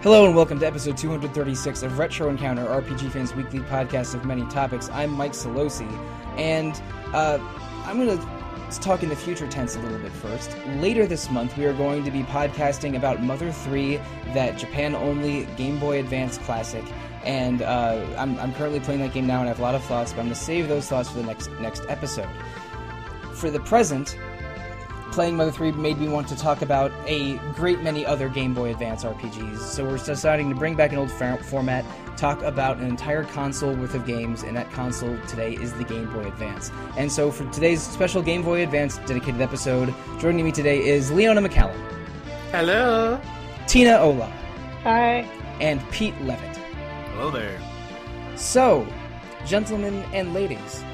Hello and welcome to episode 236 of Retro Encounter, RPG Fans' weekly podcast of many topics. I'm Mike Sollosi, and I'm going to talk in the future tense a little bit first. Later this month, we are going to be podcasting about Mother 3, that Japan-only Game Boy Advance classic, and I'm currently playing that game now and I have a lot of thoughts, but I'm going to save those thoughts for the next episode. For the present, playing Mother 3 made me want to talk about a great many other Game Boy Advance RPGs, so we're deciding to bring back an old format, talk about an entire console worth of games, and that console today is the Game Boy Advance. And so for today's special Game Boy Advance dedicated episode, joining me today is Leona McCallum. Hello. Tina Olah. Hi. And Pete Leavitt. Hello there. So, gentlemen and ladies,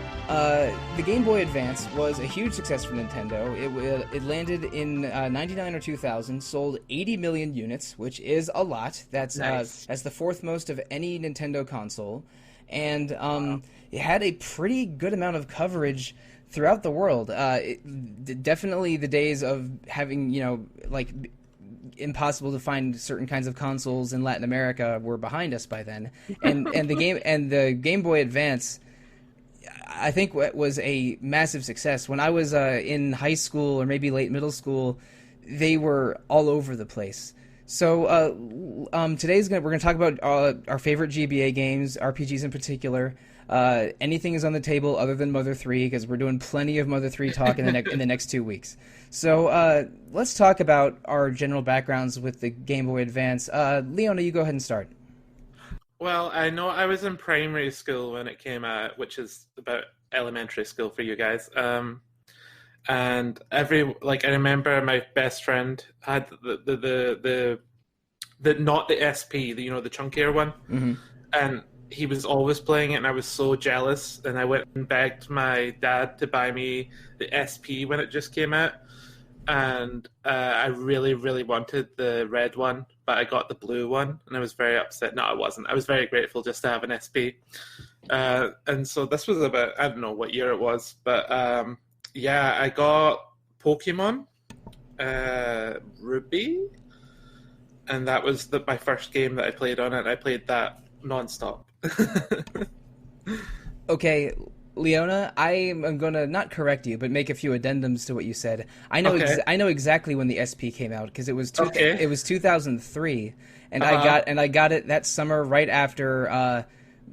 the Game Boy Advance was a huge success for Nintendo. It landed in 99 or 2000, sold 80 million units, which is a lot. That's nice. That's the fourth most of any Nintendo console, and it had a pretty good amount of coverage throughout the world. Definitely the days of having, impossible to find certain kinds of consoles in Latin America were behind us by then, and the Game Boy Advance, I think, was a massive success. When I was in high school or maybe late middle school, they were all over the place. So we're going to talk about our favorite GBA games, RPGs in particular. Anything is on the table other than Mother 3, because we're doing plenty of Mother 3 talk in the next 2 weeks. So let's talk about our general backgrounds with the Game Boy Advance. Leona, you go ahead and start. Well, I know I was in primary school when it came out, which is about elementary school for you guys. And I remember my best friend had the not the SP, the chunkier one, Mm-hmm. and he was always playing it, and I was so jealous. And I went and begged my dad to buy me the SP when it just came out. And I really, really wanted the red one, but I got the blue one, and I was very upset. No, I wasn't. I was very grateful just to have an SP. And so this was about, I don't know what year it was, but I got Pokemon Ruby, and that was my first game that I played on it. I played that nonstop. Okay, Leona, I am going to not correct you, but make a few addendums to what you said. I know I know exactly when the SP came out, because it was 2003, and I got it that summer right after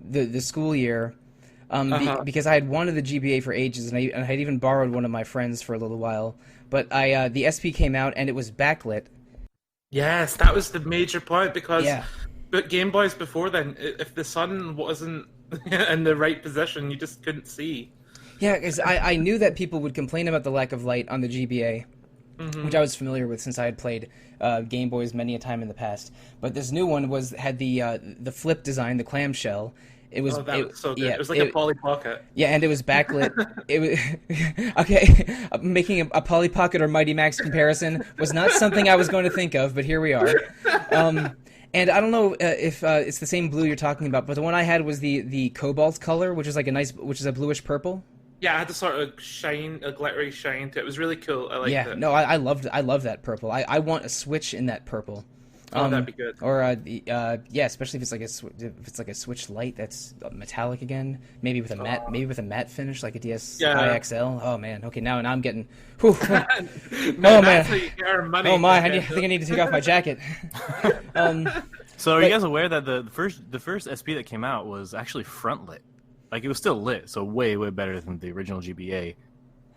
the school year, because I had wanted the GBA for ages, and I had even borrowed one of my friends for a little while. But the SP came out, and it was backlit. Yes, that was the major point, because but Game Boys before then, if the sun wasn't in the right position, you just couldn't see. Yeah, because I knew that people would complain about the lack of light on the GBA, mm-hmm. which I was familiar with since I had played Game Boys many a time in the past. But this new one had the flip design, the clamshell. It was so good. It was like a Polly Pocket. Yeah, and it was backlit. It was okay. Making a Polly Pocket or Mighty Max comparison was not something I was going to think of, but here we are. And I don't know if it's the same blue you're talking about, but the one I had was the cobalt color, which is which is a bluish purple. Yeah, it had the sort of shine, a glittery shine to it. It was really cool. I liked it. No, I loved that purple. I want a Switch in that purple. That'd be good. Or especially if it's like a Switch Lite that's metallic again, maybe with a matte finish like a DSi XL. Oh man, okay, now I'm getting. Whew. Oh man. Oh my, I think I need to take off my jacket. So are you guys aware that the first SP that came out was actually front lit? Like, it was still lit, so way better than the original GBA.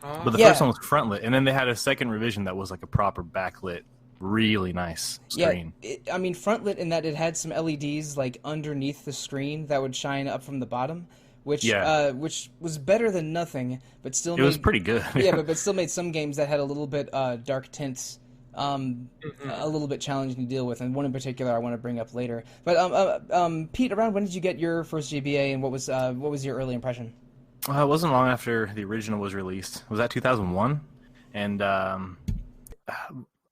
But the first one was front lit, and then they had a second revision that was like a proper backlit, really nice screen. Yeah, front lit in that it had some LEDs like underneath the screen that would shine up from the bottom, which was better than nothing, but still was pretty good. Yeah, but still made some games that had a little bit dark tints a little bit challenging to deal with, and one in particular I want to bring up later. But Pete, around when did you get your first GBA, and what was your early impression? It wasn't long after the original was released. Was that 2001? And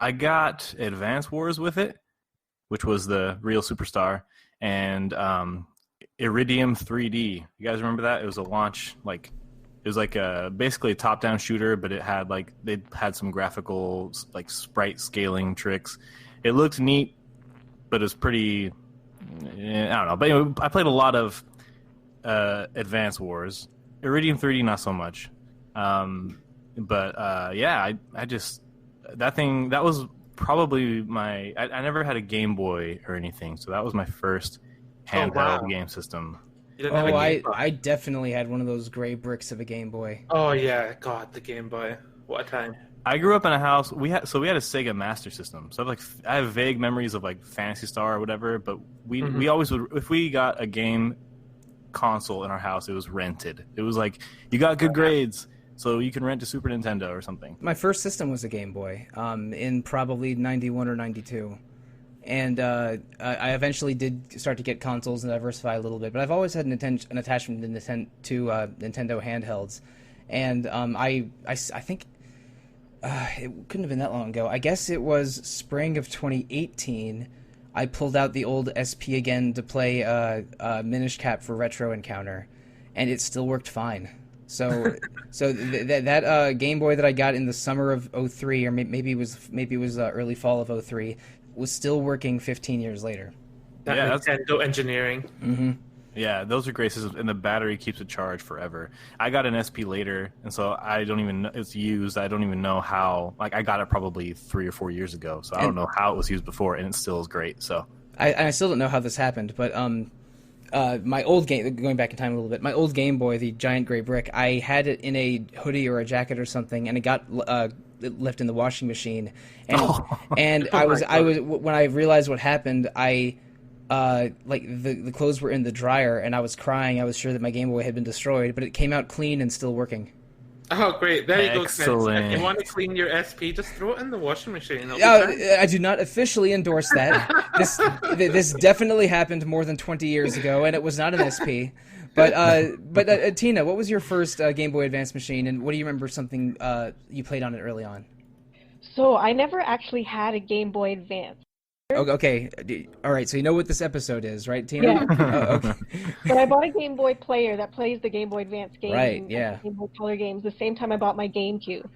I got Advance Wars with it, which was the real superstar, and Iridium 3D. You guys remember that? It was a launch, it was basically a top-down shooter, but it had they had some graphical sprite scaling tricks. It looked neat. but it's pretty. I don't know, but anyway, I played a lot of Advance Wars. Iridium 3D, not so much. But yeah, I just that was probably my. I never had a Game Boy or anything, so that was my first handheld game system. I definitely had one of those gray bricks of a Game Boy. Oh yeah, God, the Game Boy. What a time. I grew up in a house. We had a Sega Master System. So I have vague memories of like Phantasy Star or whatever. But we always would, if we got a game console in our house, it was rented. It was like you got good grades, so you can rent a Super Nintendo or something. My first system was a Game Boy, in probably 91 or 92. And I eventually did start to get consoles and diversify a little bit, but I've always had an attachment to Nintendo handhelds. And I think it couldn't have been that long ago. I guess it was spring of 2018. I pulled out the old SP again to play Minish Cap for Retro Encounter, and it still worked fine. So that Game Boy that I got in the summer of 03, or maybe it was early fall of 03, was still working 15 years later. That's Nintendo engineering. Mm-hmm. Yeah, those are great systems, and the battery keeps it charged forever. I got an SP later, and so I don't even know it's used. I don't even know how. Like, I got it probably 3 or 4 years ago, so I don't know how it was used before, and it still is great. So I still don't know how this happened, but my old game, going back in time a little bit, my old Game Boy, the giant gray brick, I had it in a hoodie or a jacket or something, and it got left in the washing machine, and I was when I realized what happened, the clothes were in the dryer, and I was crying. I was sure that my Game Boy had been destroyed, but it came out clean and still working. Oh, great. There you go, kids. Excellent. If you want to clean your SP, just throw it in the washing machine. I do not officially endorse that. This definitely happened more than 20 years ago, and it was not an SP. But Tina, what was your first Game Boy Advance machine, and what do you remember something you played on it early on? So I never actually had a Game Boy Advance. Okay, all right, so you know what this episode is, right, Tina? Yeah. Okay. But I bought a Game Boy player that plays the Game Boy Advance games, right, yeah. Game Boy Color games, the same time I bought my GameCube.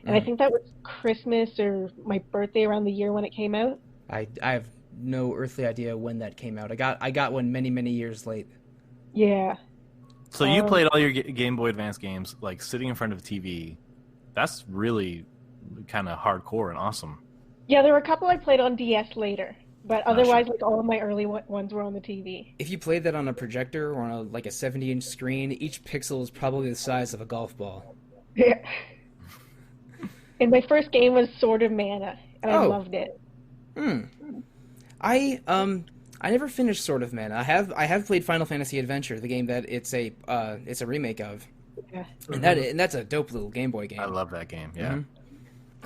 And I think that was Christmas or my birthday around the year when it came out. I have no earthly idea when that came out. I got one many, many years late. Yeah. So you played all your Game Boy Advance games, like, sitting in front of a TV. That's really kind of hardcore and awesome. Yeah, there were a couple I played on DS later, but otherwise, like, all of my early ones were on the TV. If you played that on a projector or on a 70-inch screen, each pixel is probably the size of a golf ball. Yeah. And my first game was Sword of Mana, and I loved it. I never finished Sword of Mana. I have played Final Fantasy Adventure, the game that it's a remake of. Yeah. And that's a dope little Game Boy game. I love that game. Yeah. Mm-hmm.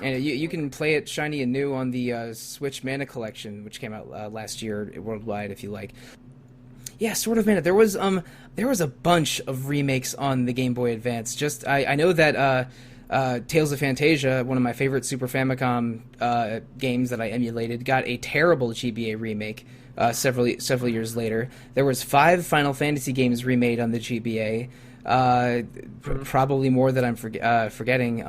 And you can play it shiny and new on the Switch Mana Collection, which came out last year worldwide, if you like. Yeah, Sword of Mana. There was a bunch of remakes on the Game Boy Advance. Just I know that Tales of Phantasia, one of my favorite Super Famicom games that I emulated, got a terrible GBA remake several years later. There was 5 Final Fantasy games remade on the GBA. Probably more that I'm forgetting.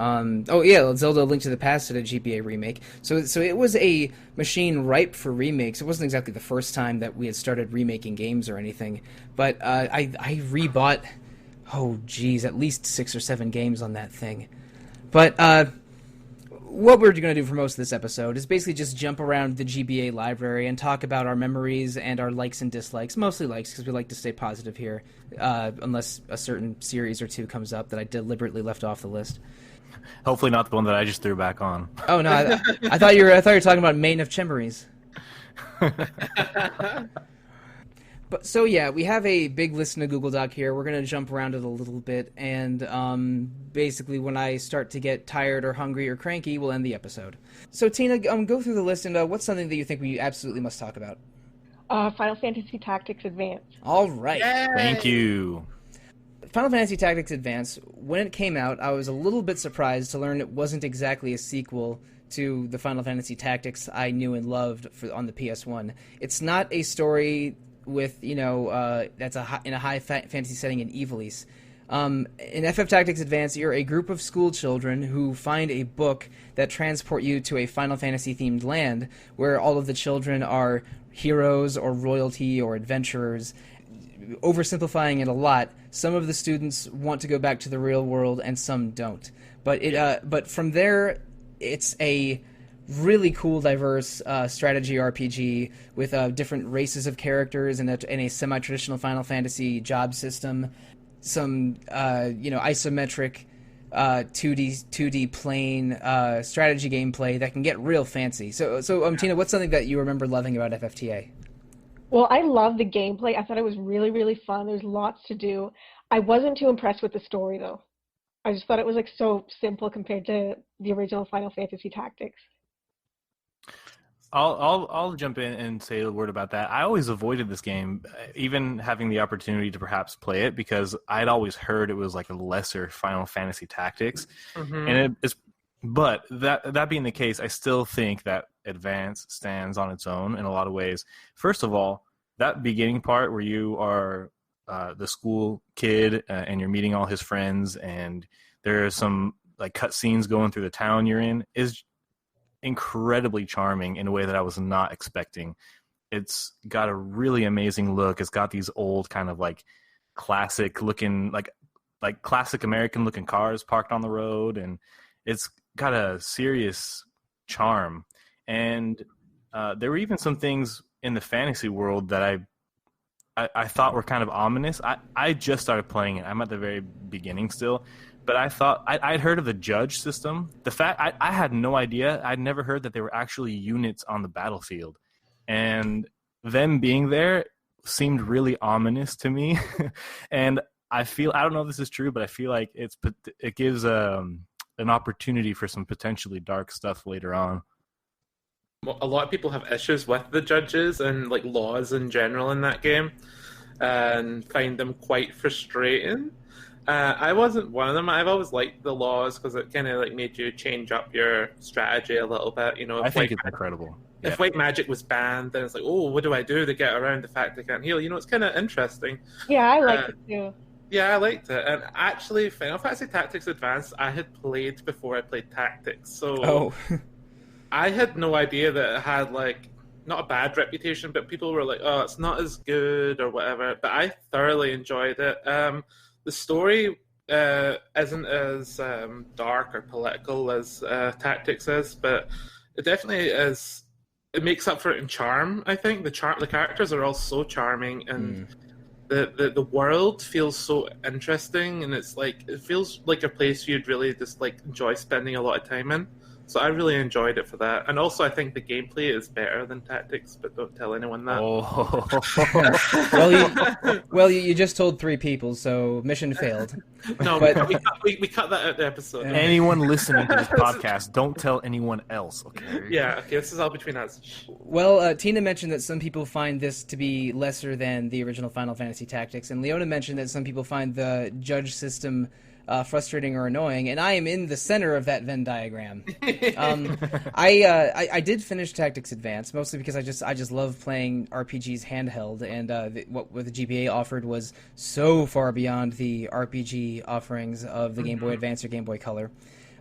Zelda: Link to the Past had a GBA remake. So it was a machine ripe for remakes. It wasn't exactly the first time that we had started remaking games or anything, but I rebought, at least 6 or 7 games on that thing. But what we're going to do for most of this episode is basically just jump around the GBA library and talk about our memories and our likes and dislikes. Mostly likes, because we like to stay positive here, unless a certain series or two comes up that I deliberately left off the list. Hopefully not the one that I just threw back on. Oh no, I thought you were talking about Main of Chimeries. But so yeah, we have a big list in a Google Doc here. We're gonna jump around it a little bit, and basically, when I start to get tired or hungry or cranky, we'll end the episode. So Tina, go through the list, and what's something that you think we absolutely must talk about? Final Fantasy Tactics Advance. All right. Yay! Thank you. Final Fantasy Tactics Advance, when it came out, I was a little bit surprised to learn it wasn't exactly a sequel to the Final Fantasy Tactics I knew and loved on the PS1. It's not a story with, that's in a high fantasy setting in Ivalice. In FF Tactics Advance, you're a group of school children who find a book that transport you to a Final Fantasy-themed land where all of the children are heroes or royalty or adventurers. Oversimplifying it a lot, some of the students want to go back to the real world and some don't. But from there, it's a really cool, diverse strategy RPG with different races of characters and a semi-traditional Final Fantasy job system, some isometric 2D plane strategy gameplay that can get real fancy. So Tina, what's something that you remember loving about FFTA? Well, I love the gameplay. I thought it was really, really fun. There's lots to do. I wasn't too impressed with the story, though. I just thought it was so simple compared to the original Final Fantasy Tactics. I'll jump in and say a word about that. I always avoided this game, even having the opportunity to perhaps play it, because I'd always heard it was like a lesser Final Fantasy Tactics. Mm-hmm. And but that being the case, I still think that Advance stands on its own in a lot of ways. First of all, that beginning part where you are the school kid and you're meeting all his friends, and there are some like cutscenes going through the town you're in, is incredibly charming in a way that I was not expecting. It's got a really amazing look. It's got these old kind of like classic looking, like classic American looking cars parked on the road, and it's got a serious charm. And there were even some things in the fantasy world that I thought were kind of ominous. I just started playing it. I'm at the very beginning still. But I thought I'd heard of the judge system. The fact I had no idea. I'd never heard that there were actually units on the battlefield, and them being there seemed really ominous to me. And I don't know if this is true, but I feel like it gives an opportunity for some potentially dark stuff later on. A lot of people have issues with the judges and like laws in general in that game, and find them quite frustrating. I wasn't one of them. I've always liked the laws because it kind of like made you change up your strategy a little bit. You know, I think it's incredible. If white magic was banned, then it's like, oh, what do I do to get around the fact I can't heal? You know, it's kind of interesting. Yeah, I liked it too. Yeah, I liked it. And actually, Final Fantasy Tactics Advance, I had played before I played Tactics. So I had no idea that it had like, not a bad reputation, but people were like, oh, it's not as good or whatever. But I thoroughly enjoyed it. The story isn't as dark or political as Tactics is, but it definitely is. It makes up for it in charm. I think the characters are all so charming, and the world feels so interesting, and it feels like a place you'd really just like enjoy spending a lot of time in. So I really enjoyed it for that. And also I think the gameplay is better than Tactics, but don't tell anyone that. You just told 3 people, so mission failed. No, but we cut that out of the episode. Anyone listening to this podcast, don't tell anyone else, okay? Yeah, okay, this is all between us. Well, Tina mentioned that some people find this to be lesser than the original Final Fantasy Tactics, and Leona mentioned that some people find the judge system frustrating or annoying, and I am in the center of that Venn diagram. I did finish Tactics Advance mostly because I just love playing RPGs handheld, and what the GBA offered was so far beyond the RPG offerings of the Game Boy Advance or Game Boy Color.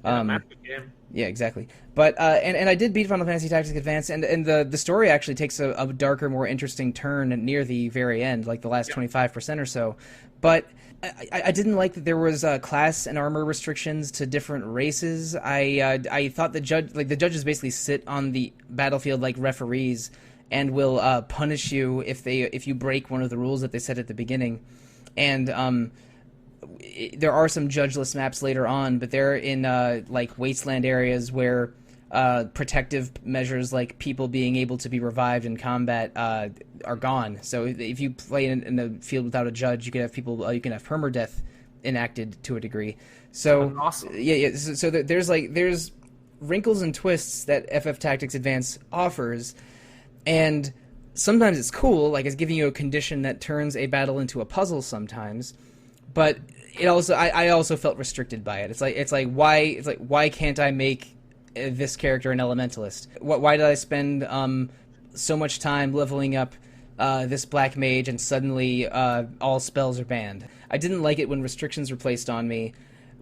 Yeah, exactly. But and I did beat Final Fantasy Tactics Advance, and the story actually takes a darker, more interesting turn near the very end, like the last 25% or so. But I didn't like that there was class and armor restrictions to different races. I thought the judges basically sit on the battlefield like referees and will punish you if you break one of the rules that they set at the beginning. And there are some judgeless maps later on, but they're in like wasteland areas where protective measures like people being able to be revived in combat are gone. So if you play in a field without a judge, you can have permadeath enacted to a degree. So awesome. Yeah. So there's wrinkles and twists that FF Tactics Advance offers, and sometimes it's cool, like it's giving you a condition that turns a battle into a puzzle sometimes. But it also I also felt restricted by it. It's like why can't I make this character an elementalist? Why did I spend so much time leveling up this black mage, and suddenly all spells are banned. I didn't like it when restrictions were placed on me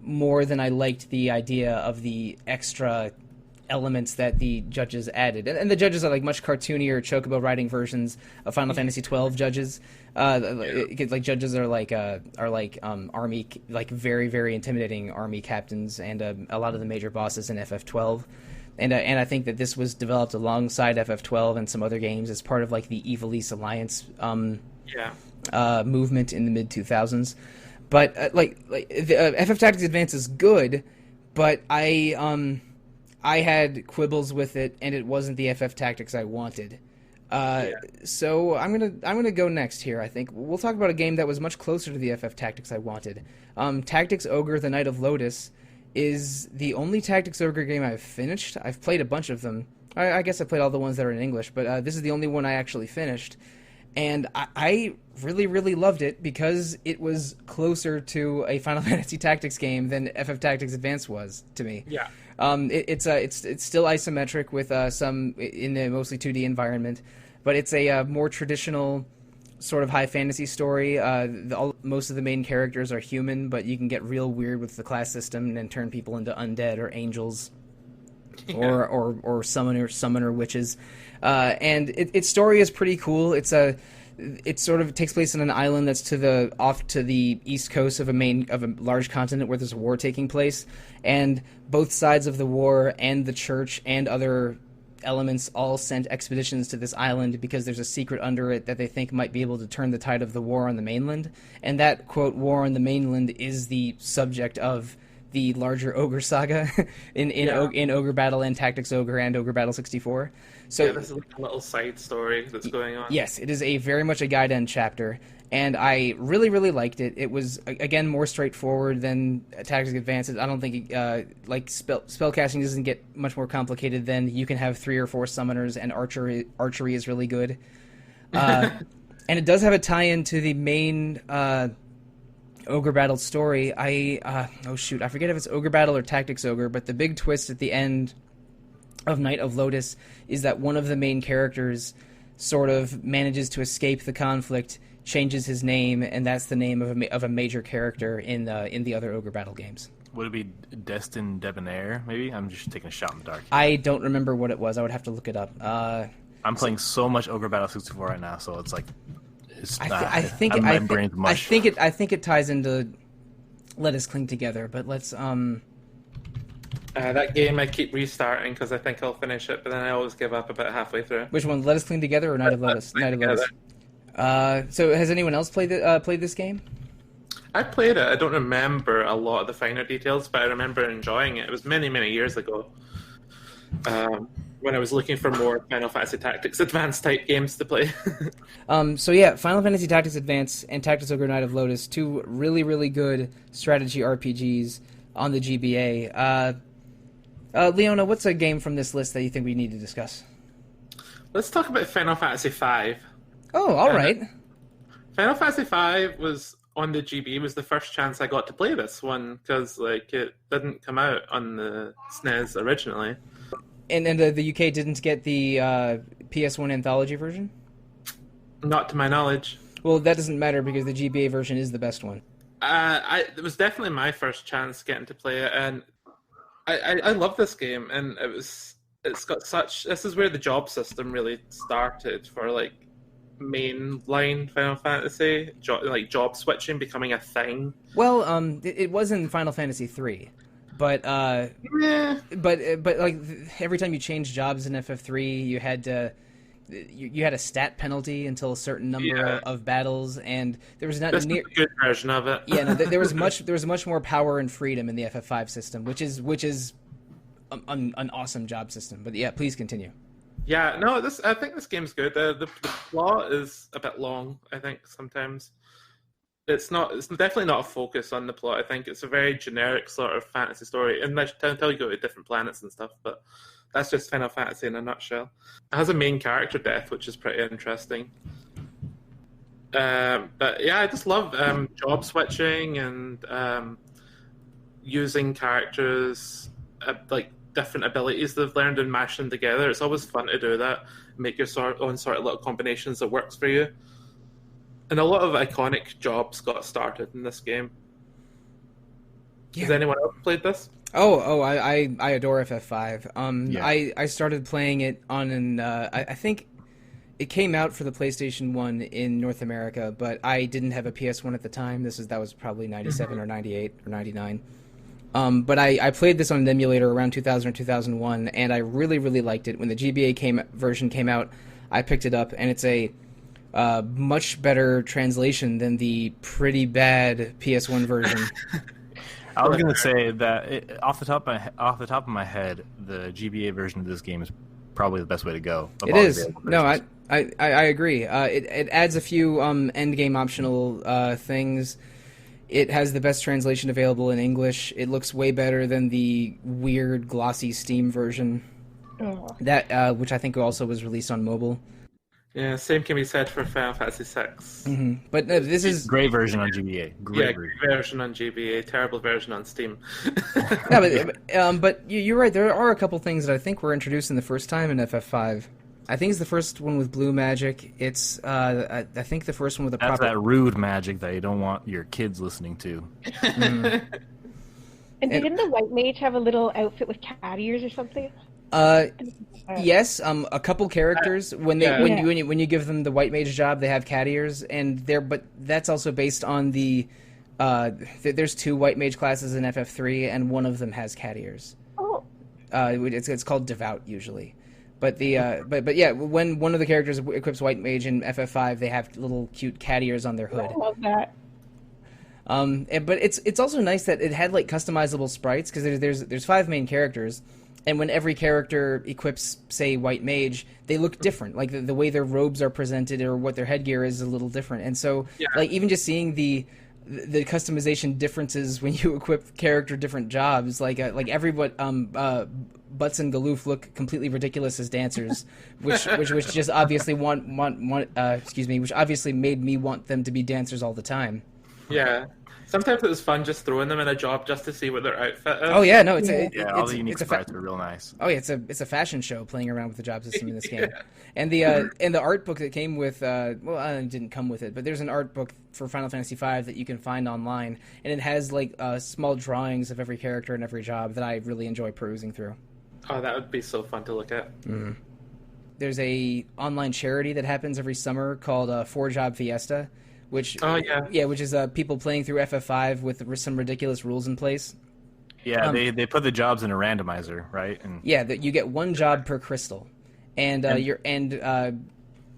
more than I liked the idea of the extra elements that the judges added. And the judges are like much cartoonier chocobo riding versions of Final Fantasy 12 judges. Like judges are like army, like very, very intimidating army captains, and a lot of the major bosses in FF12. And I think that this was developed alongside FF12 and some other games as part of like the Evil East Alliance movement in the mid 2000s. But FF Tactics Advance is good, but I had quibbles with it, and it wasn't the FF Tactics I wanted. So I'm gonna go next here. I think we'll talk about a game that was much closer to the FF Tactics I wanted. Tactics Ogre: The Night of Lotus is the only Tactics Ogre game I've finished. I've played a bunch of them. I guess I played all the ones that are in English, but this is the only one I actually finished. And I really, really loved it because it was closer to a Final Fantasy Tactics game than FF Tactics Advance was to me. Yeah. It's still isometric with some in a mostly 2D environment, but it's a more traditional sort of high fantasy story. Most of the main characters are human, but you can get real weird with the class system and turn people into undead or angels, or summoner witches. And its story is pretty cool. It sort of takes place on an island that's off to the east coast of a large continent where there's a war taking place, and both sides of the war and the church and other elements all sent expeditions to this island because there's a secret under it that they think might be able to turn the tide of the war on the mainland. And that, quote, war on the mainland is the subject of the larger Ogre saga in Ogre Battle and Tactics Ogre and Ogre Battle 64. So this is like a little side story that's going on. Yes, it is very much a guide end chapter, and I really, really liked it. It was, again, more straightforward than Tactics Advances. I don't think spellcasting doesn't get much more complicated than you can have 3 or 4 summoners, and archery is really good. And it does have a tie-in to the main Ogre Battle story. I forget if it's Ogre Battle or Tactics Ogre, but the big twist at the end of Night of Lotus is that one of the main characters sort of manages to escape the conflict, changes his name, and that's the name of a major character in the other Ogre Battle games. Would it be Destin Debonair, maybe? I'm just taking a shot in the dark. I don't remember what it was. I would have to look it up. I'm playing so much Ogre Battle 64 right now, so it's like... I think it ties into Let Us Cling Together, but let's that game I keep restarting because I think I'll finish it, but then I always give up about halfway through. Which one, Let Us Cling Together or Night of Lotus? Night of Lotus. So has anyone else played this game? I played it. I don't remember a lot of the finer details, but I remember enjoying it. It was many, many years ago. When I was looking for more Final Fantasy Tactics Advance type games to play. So yeah, Final Fantasy Tactics Advance and Tactics Ogre Night of Lotus, 2 really, really good strategy RPGs on the GBA. Leona, what's a game from this list that you think we need to discuss? Let's talk about Final Fantasy V. Oh, all right. Final Fantasy V was on the GB, was the first chance I got to play this one, because it didn't come out on the SNES originally. And the UK didn't get the PS1 anthology version? Not to my knowledge. Well, that doesn't matter because the GBA version is the best one. It was definitely my first chance getting to play it, and I love this game, and it's got such... This is where the job system really started for mainline Final Fantasy, job switching becoming a thing. Well, it was in Final Fantasy 3. But every time you change jobs in FF3, you had a stat penalty until a certain number of battles, and there was not a good version of it. Yeah, no, there was much more power and freedom in the FF5 system, which is an awesome job system. But yeah, please continue. Yeah, no, I think this game's good. The plot is a bit long, I think, sometimes. It's definitely not a focus on the plot. I think it's a very generic sort of fantasy story, until you go to different planets and stuff, but that's just Final Fantasy in a nutshell. It has a main character death, which is pretty interesting. But yeah, I just love job switching and using characters, different abilities they've learned and mash them together. It's always fun to do that, make your own sort of little combinations that works for you. And a lot of iconic jobs got started in this game. Yeah. Has anyone else played this? I adore FF5. Yeah. I started playing it on I think it came out for the PlayStation 1 in North America, but I didn't have a PS1 at the time. That was probably 97 or 98 or 99. But I played this on an emulator around 2000 or 2001, and I really, really liked it. When the GBA version came out, I picked it up, and it's a much better translation than the pretty bad PS1 version. I was going to say that off the top of my head, the GBA version of this game is probably the best way to go. It is. No, I agree. It adds a few end game optional things. It has the best translation available in English. It looks way better than the weird glossy Steam version. That which I think also was released on mobile. Yeah, same can be said for Final Fantasy VI. Mm-hmm. But this is great version on GBA. Great version on GBA, terrible version on Steam. But you're right. There are a couple things that I think were introduced in the first time in FF5. I think it's the first one with blue magic. It's I think the first one with a proper... That's that rude magic that you don't want your kids listening to. And didn't the white mage have a little outfit with cat ears or something? Yes, a couple characters when you give them the white mage job, they have cat ears, but that's also based on the there's two white mage classes in FF3, and one of them has cat ears. Oh, it's called devout usually, but but yeah, when one of the characters equips white mage in FF5, they have little cute cat ears on their hood. I love that. But it's also nice that it had like customizable sprites, because there's 5 main characters. And when every character equips, say, White Mage, they look different. Like, the way their robes are presented or what their headgear is a little different. And so, like, even just seeing the customization differences when you equip character different jobs, like Butts and Galoof look completely ridiculous as dancers, which just obviously which obviously made me want them to be dancers all the time. Yeah. Sometimes it was fun just throwing them in a job just to see what their outfit is. Oh yeah, no, all the unique sprites are real nice. Oh yeah, it's a fashion show playing around with the job system in this game, and the art book that came with it didn't come with it, but there's an art book for Final Fantasy V that you can find online, and it has like small drawings of every character and every job that I really enjoy perusing through. Oh, that would be so fun to look at. Mm. There's a online charity that happens every summer called 4 Job Fiesta. Which is people playing through FF5 with some ridiculous rules in place. Yeah, they put the jobs in a randomizer, right? And you get 1 job per crystal, and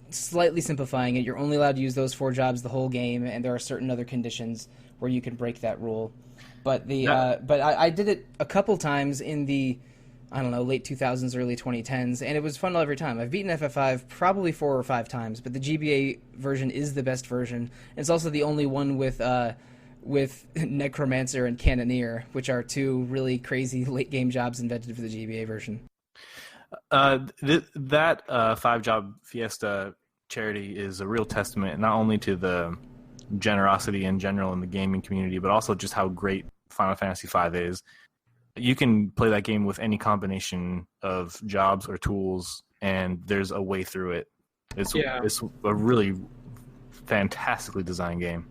slightly simplifying it, you're only allowed to use those 4 jobs the whole game, and there are certain other conditions where you can break that rule. But I did it a couple times in the late 2000s, early 2010s, and it was fun every time. I've beaten FF5 probably 4 or 5 times, but the GBA version is the best version. It's also the only one with Necromancer and Cannoneer, which are 2 really crazy late-game jobs invented for the GBA version. That 5-Job Fiesta charity is a real testament not only to the generosity in general in the gaming community, but also just how great Final Fantasy V is. You can play that game with any combination of jobs or tools, and there's a way through it. It's a really fantastically designed game.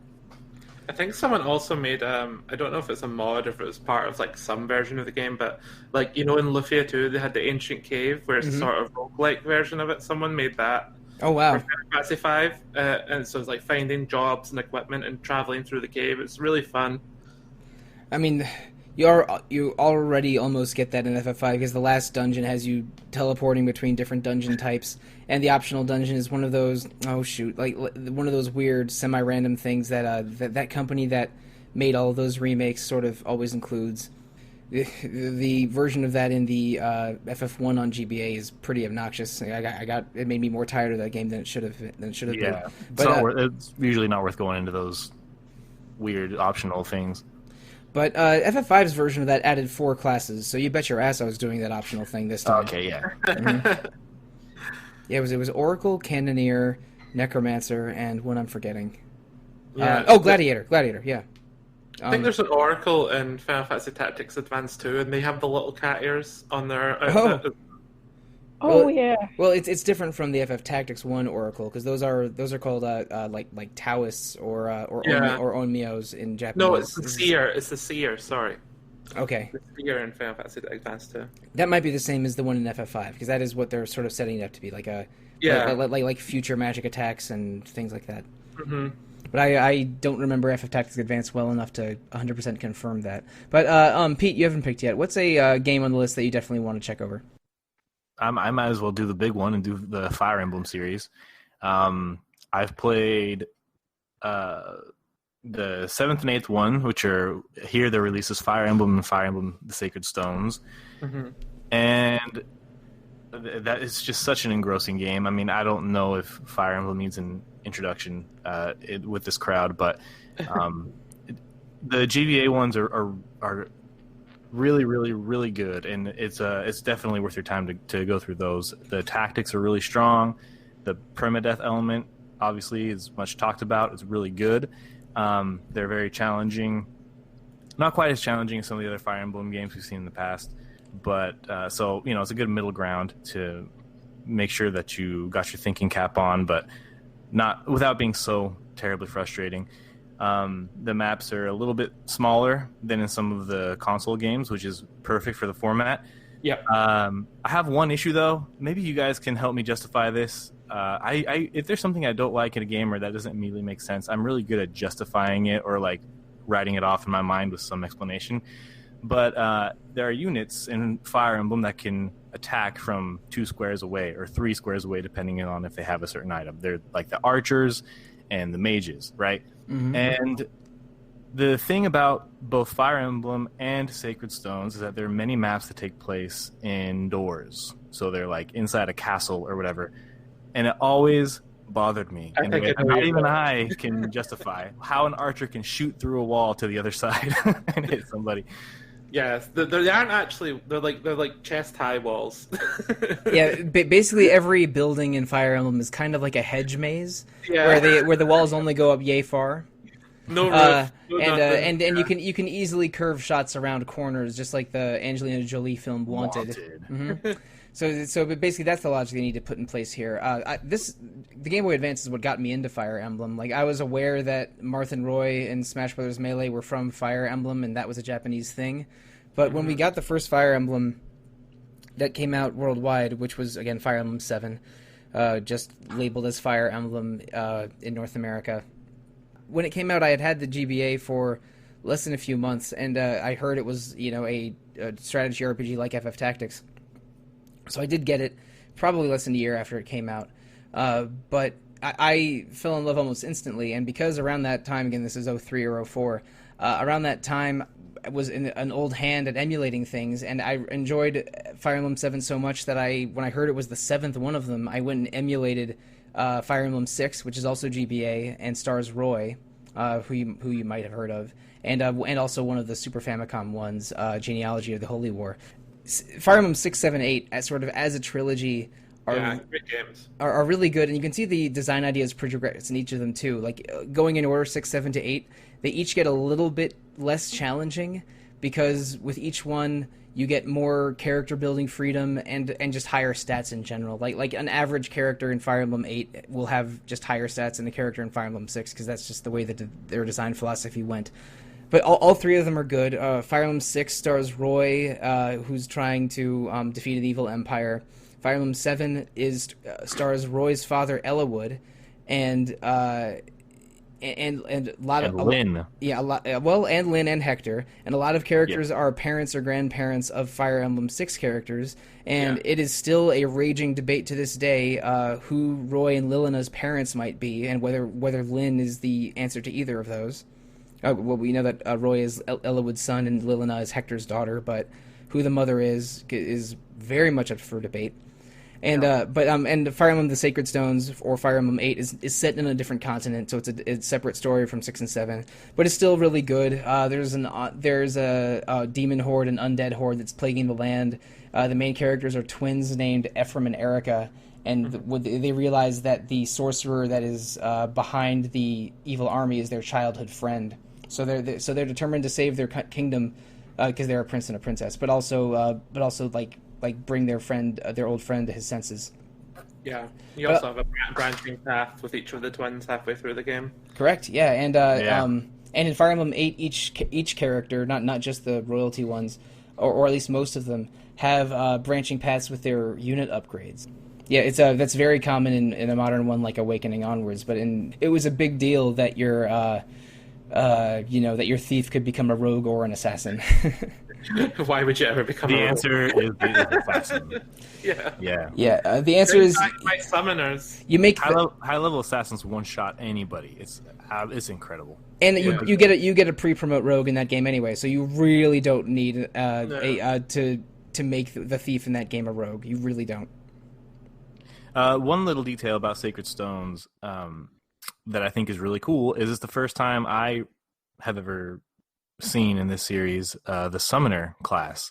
I think someone also made, I don't know if it's a mod or if it was part of like some version of the game, but like, in Lufia 2, they had the Ancient Cave, where it's a sort of roguelike version of it. Someone made that. Oh, wow. For Final Fantasy V, and so it's like finding jobs and equipment and traveling through the cave. It's really fun. I mean... You already almost get that in FF5, because the last dungeon has you teleporting between different dungeon types, and the optional dungeon is one of those one of those weird semi-random things that company that made all of those remakes sort of always includes. The version of that in the FF1 on GBA is pretty obnoxious. It made me more tired of that game than it should have been. Yeah, it's usually not worth going into those weird optional things. But FF5's version of that added 4 classes, so you bet your ass I was doing that optional thing this time. Okay, yeah. Mm-hmm. Yeah, it was Oracle, Cannoneer, Necromancer, and one I'm forgetting. Yeah. Gladiator, yeah. I think there's an Oracle in Final Fantasy Tactics Advance 2, and they have the little cat ears on their outfit. Oh yeah. Well, it's different from the FF Tactics 1 Oracle, because those are called like Taoists or Onmyos in Japanese. No, it's the Seer. It's the Seer. Sorry. Okay. The Seer in Final Fantasy Advance 2. That might be the same as the one in FF5, because that is what they're sort of setting it up to be, like like future magic attacks and things like that. Mm-hmm. But I don't remember FF Tactics Advance well enough to 100% confirm that. But Pete, you haven't picked yet. What's a game on the list that you definitely want to check over? I might as well do the big one and do the Fire Emblem series. I've played the 7th and 8th one, which are here. They're released as Fire Emblem and Fire Emblem: The Sacred Stones, and that is just such an engrossing game. I mean, I don't know if Fire Emblem needs an introduction with this crowd, but the GBA ones are really, really, really good, and it's definitely worth your time to go through those. The tactics are really strong. The permadeath element, obviously, is much talked about. It's really good. They're very challenging. Not quite as challenging as some of the other Fire Emblem games we've seen in the past, but so it's a good middle ground to make sure that you got your thinking cap on, but not without being so terribly frustrating. The maps are a little bit smaller than in some of the console games, which is perfect for the format. Yeah. I have one issue, though. Maybe you guys can help me justify this. If there's something I don't like in a game or that doesn't immediately make sense, I'm really good at justifying it or like writing it off in my mind with some explanation. But there are units in Fire Emblem that can attack from 2 squares away or 3 squares away, depending on if they have a certain item. They're like the archers and the mages, right? Mm-hmm. And the thing about both Fire Emblem and Sacred Stones is that there are many maps that take place indoors. So they're like inside a castle or whatever. And it always bothered me. And not even I can justify how an archer can shoot through a wall to the other side and hit somebody. Yes, they aren't actually. They're like chest high walls. Yeah, basically every building in Fire Emblem is kind of like a hedge maze, yeah. where the walls only go up yay far. No roof, and you can easily curve shots around corners, just like the Angelina Jolie film Wanted. Mm-hmm. So but basically that's the logic they need to put in place here. The Game Boy Advance is what got me into Fire Emblem. Like, I was aware that Marth and Roy in Smash Bros. Melee were from Fire Emblem, and that was a Japanese thing. But when we got the first Fire Emblem that came out worldwide, which was, again, Fire Emblem 7, just labeled as Fire Emblem in North America. When it came out, I had the GBA for less than a few months, and I heard it was, a strategy RPG like FF Tactics. So I did get it probably less than a year after it came out. But I fell in love almost instantly, and because around that time, again, this is 03 or 04, around that time I was in an old hand at emulating things, and I enjoyed Fire Emblem 7 so much that when I heard it was the 7th one of them, I went and emulated Fire Emblem 6, which is also GBA, and stars Roy, who you might have heard of, and also one of the Super Famicom ones, Genealogy of the Holy War. Fire Emblem 6, 7, 8, as a trilogy, great games. Are really good, and you can see the design ideas progress in each of them too. Like, going in order 6, 7 to 8, they each get a little bit less challenging, because with each one you get more character building freedom and just higher stats in general. Like an average character in Fire Emblem 8 will have just higher stats than the character in Fire Emblem 6, because that's just the way that their design philosophy went. But all 3 of them are good. Fire Emblem 6 stars Roy, who's trying to defeat an evil empire. Fire Emblem 7 stars Roy's father, Ellawood, and Lynn. And Lynn and Hector, and a lot of characters are parents or grandparents of Fire Emblem 6 characters, and it is still a raging debate to this day who Roy and Lilina's parents might be, and whether Lynn is the answer to either of those. Well, we know that Roy is Ellawood's son and Lilina is Hector's daughter, but who the mother is very much up for debate. And and Fire Emblem: The Sacred Stones, or Fire Emblem 8, is set in a different continent, so it's a separate story from 6 and 7, but it's still really good. There's a demon horde, an undead horde that's plaguing the land. The main characters are twins named Ephraim and Erica, and they realize that the sorcerer that is behind the evil army is their childhood friend. So they're determined to save their kingdom because they're a prince and a princess, but also like bring their old friend to his senses. Yeah, you also have a branching path with each of the twins halfway through the game. Correct. Yeah, and in Fire Emblem 8, each character, not just the royalty ones, or at least most of them, have branching paths with their unit upgrades. Yeah, that's very common in a modern one like Awakening onwards. But it was a big deal that your that your thief could become a rogue or an assassin. Why would you ever become the a rogue? answer is the assassin. Yeah. The answer is by summoners. You make high level assassins one shot anybody. It's incredible. And you get a pre-promote rogue in that game anyway, so you really don't need to make the thief in that game a rogue. You really don't. One little detail about Sacred Stones that I think is really cool is it's the first time I have ever seen in this series the Summoner class,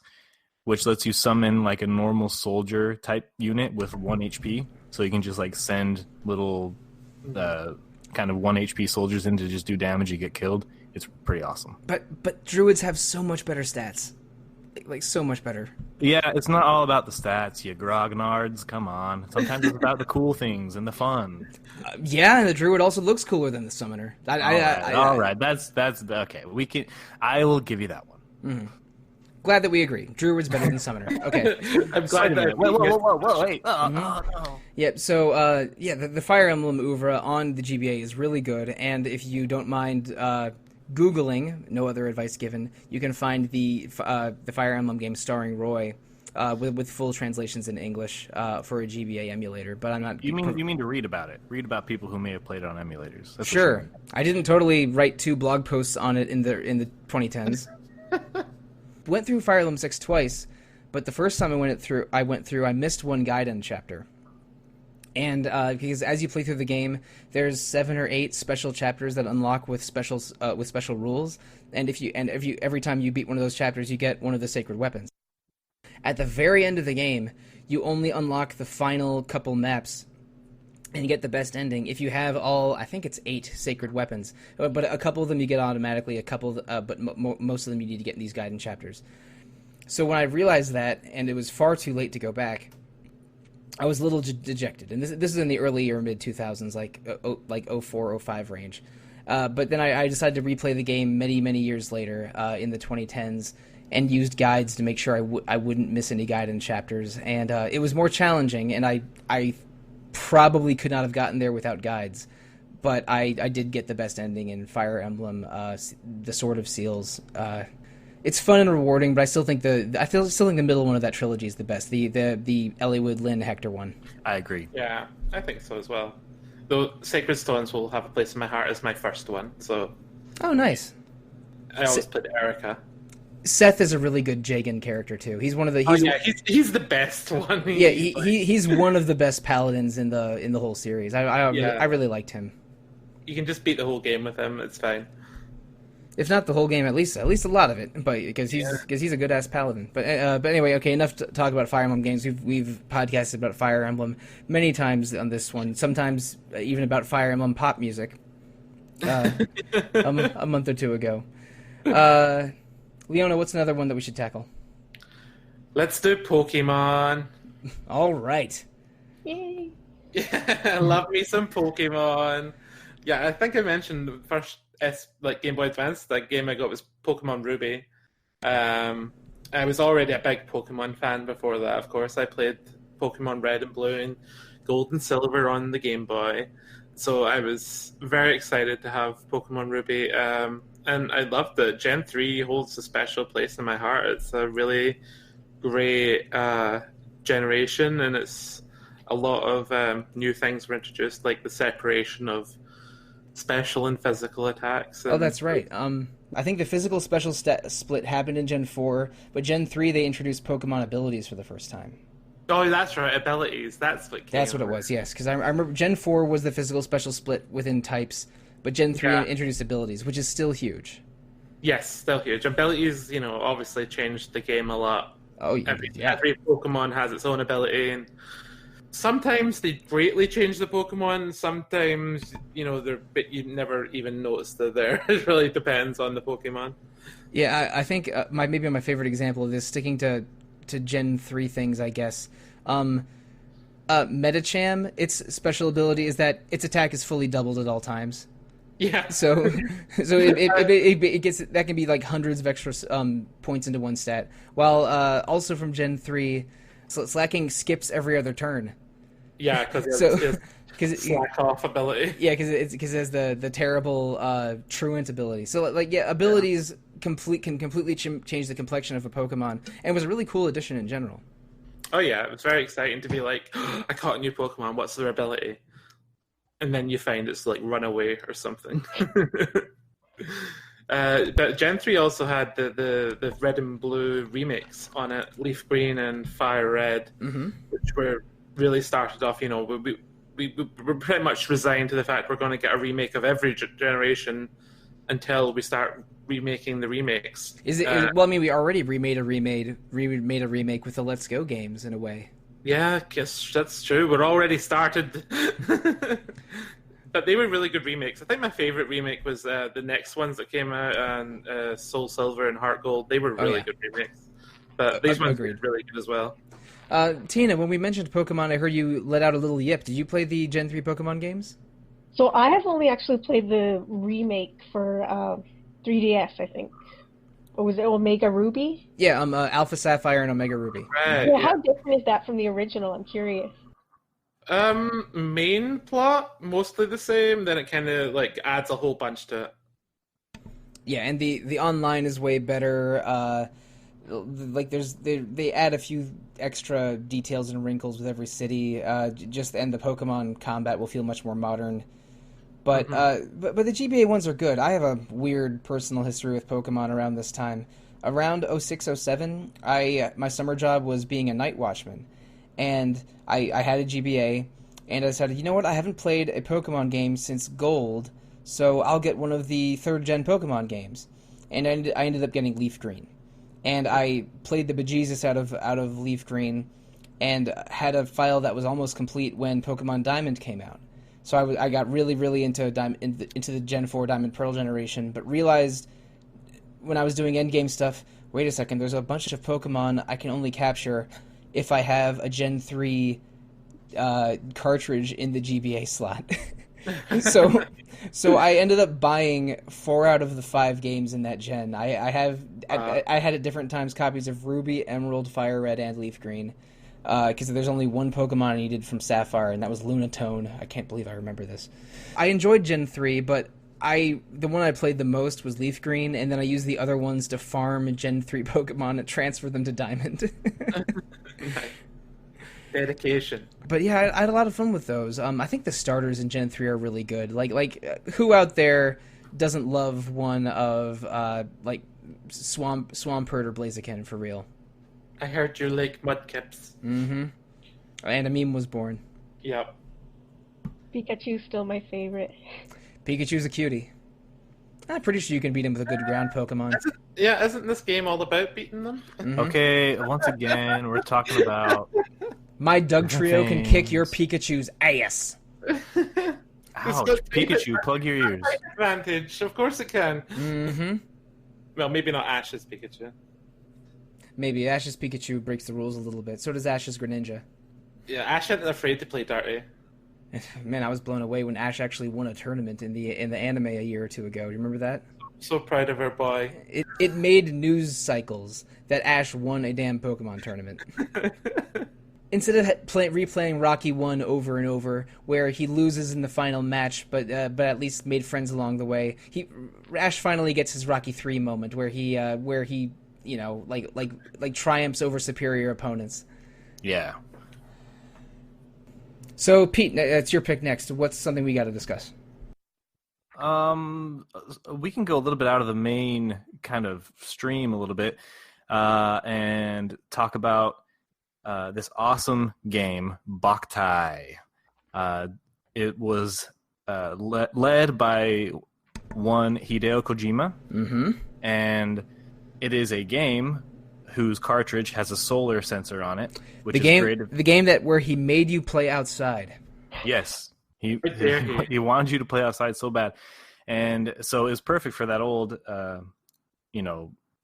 which lets you summon like a normal soldier type unit with 1 HP, so you can just like send little kind of 1 HP soldiers in to just do damage. You get killed. It's pretty awesome. But druids have so much better stats, like so much better. Yeah, it's not all about the stats, you grognards. Come on. Sometimes it's about the cool things and the fun. Yeah, and the druid also looks cooler than the summoner. All right. That's okay. I will give you that one. Mm-hmm. Glad that we agree. Druid's better than summoner. Okay. I'm glad that. Whoa, wait. No. Yep. So, the Fire Emblem oeuvre on the GBA is really good, and if you don't mind Googling, no other advice given, you can find the Fire Emblem game starring Roy with full translations in English for a GBA emulator. But I'm not. You mean to read about it? Read about people who may have played it on emulators. That's sure. I didn't totally write 2 blog posts on it in the 2010s. Went through Fire Emblem 6 twice, but the first time I went through, I missed one Gaiden chapter. And because as you play through the game, there's 7 or 8 special chapters that unlock with special rules, and every time you beat one of those chapters, you get one of the sacred weapons. At the very end of the game, you only unlock the final couple maps, and you get the best ending if you have all. I think it's 8 sacred weapons, but a couple of them you get automatically. A couple, but most of them you need to get in these Gaiden chapters. So when I realized that, and it was far too late to go back, I was a little dejected, and this is in the early or mid 2000s, like 04, 05 range. But then I decided to replay the game many years later in the 2010s, and used guides to make sure I wouldn't miss any Gaiden chapters. And it was more challenging, and I probably could not have gotten there without guides. But I did get the best ending in Fire Emblem, the Sword of Seals. It's fun and rewarding, but I still think the middle one of that trilogy is the best. The Eliwood Lyn Hector one. I agree. Yeah, I think so as well. Though Sacred Stones will have a place in my heart as my first one. So. Oh, nice. I always played Erica. Seth is a really good Jagan character too. He's one of the. He's the best one. He's one of the best paladins in the whole series. I really liked him. You can just beat the whole game with him. It's fine. If not the whole game, at least a lot of it, but because he's a good ass paladin. But anyway, okay, enough to talk about Fire Emblem games. We've podcasted about Fire Emblem many times on this one. Sometimes even about Fire Emblem pop music. A month or two ago. Leona, what's another one that we should tackle? Let's do Pokemon. All right. Yay! Yeah, love me some Pokemon. Yeah, I think I mentioned the first Game Boy Advance, that game I got was Pokemon Ruby. I was already a big Pokemon fan before that, of course. I played Pokemon Red and Blue and Gold and Silver on the Game Boy. So I was very excited to have Pokemon Ruby. And I love that Gen 3 holds a special place in my heart. It's a really great generation, and it's a lot of new things were introduced, like the separation of special and physical attacks. Oh, that's right. I think the physical special split happened in Gen 4, but Gen 3 they introduced Pokemon abilities for the first time. Oh, that's right, abilities. That's what it was, yes. Because I remember Gen 4 was the physical special split within types, but Gen 3 introduced abilities, which is still huge. Yes, still huge. Abilities, obviously changed the game a lot. Oh, Every Pokemon has its own ability, and Sometimes they greatly change the Pokemon. Sometimes, you never even notice they're there. It really depends on the Pokemon. Yeah, I think maybe my favorite example of this, sticking to Gen 3 things, I guess. Metacham, its special ability is that its attack is fully doubled at all times. Yeah. So it gets, that can be like hundreds of extra points into one stat. While also from Gen 3, Slacking skips every other turn. Yeah, because it's slack off ability. Yeah, because it has the terrible truant ability. So abilities can completely change the complexion of a Pokemon, and it was a really cool addition in general. Oh yeah, it was very exciting to be like, oh, I caught a new Pokemon. What's their ability? And then you find it's like Runaway or something. But Gen 3 also had the Red and Blue remakes on it, Leaf Green and Fire Red, which were really started off. We were pretty much resigned to the fact we're going to get a remake of every generation until we start remaking the remakes. Well, I mean, we already remade a remake with the Let's Go games in a way. Yeah, I guess that's true. We're already started. But they were really good remakes. I think my favorite remake was the next ones that came out on Soul Silver and Heart Gold. They were really good remakes. But these ones were really good as well. Tina, when we mentioned Pokemon, I heard you let out a little yip. Did you play the Gen 3 Pokemon games? So I have only actually played the remake for 3DS, I think. Or was it Omega Ruby? Yeah, Alpha Sapphire and Omega Ruby. Right, yeah. How different is that from the original? I'm curious. Main plot, mostly the same, then it kind of like adds a whole bunch to it. Yeah, and the online is way better. They add a few extra details and wrinkles with every city. And the Pokemon combat will feel much more modern. But but the GBA ones are good. I have a weird personal history with Pokemon around this time. Around 06-07, my summer job was being a night watchman. And I had a GBA, and I decided, you know what, I haven't played a Pokemon game since Gold, so I'll get one of the third-gen Pokemon games. And I ended up getting Leaf Green. And I played the bejesus out of Leaf Green, and had a file that was almost complete when Pokemon Diamond came out. So I got really, really into the Gen 4 Diamond Pearl generation, but realized when I was doing endgame stuff, wait a second, there's a bunch of Pokemon I can only capture if I have a Gen 3 cartridge in the GBA slot. So I ended up buying 4 out of the 5 games in that gen. I had at different times copies of Ruby, Emerald, Fire Red, and Leaf Green. Because there's only one Pokemon I needed from Sapphire, and that was Lunatone. I can't believe I remember this. I enjoyed Gen 3, but the one I played the most was Leaf Green, and then I used the other ones to farm Gen 3 Pokemon and transfer them to Diamond. Dedication. But yeah, I had a lot of fun with those. I think the starters in Gen 3 are really good. Like who out there doesn't love one of Swampert or Blaziken for real? I heard you like Mudkips. Mm-hmm. And a meme was born. Yep. Pikachu's still my favorite. Pikachu's a cutie. I'm pretty sure you can beat him with a good ground Pokemon. Isn't this game all about beating them? Mm-hmm. Okay, once again, we're talking about... My Doug Trio can kick your Pikachu's ass. Ouch, Pikachu, plug your ears. Advantage, of course it can. Mm-hmm. Well, maybe not Ash's Pikachu. Maybe Ash's Pikachu breaks the rules a little bit. So does Ash's Greninja. Yeah, Ash isn't afraid to play dirty. Man, I was blown away when Ash actually won a tournament in the anime a year or two ago. Do you remember that? So proud of her boy. It made news cycles that Ash won a damn Pokemon tournament. Instead of replaying Rocky 1 over and over, where he loses in the final match, but at least made friends along the way, Ash finally gets his Rocky 3 moment, where he triumphs over superior opponents. Yeah. So Pete, that's your pick next. What's something we got to discuss? We can go a little bit out of the main kind of stream a little bit, and talk about this awesome game, Boktai. It was led by one Hideo Kojima, mm-hmm. and it is a game whose cartridge has a solar sensor on it, which the is great. The game where he made you play outside. Yes, he wanted you to play outside so bad, and so it's perfect for that old,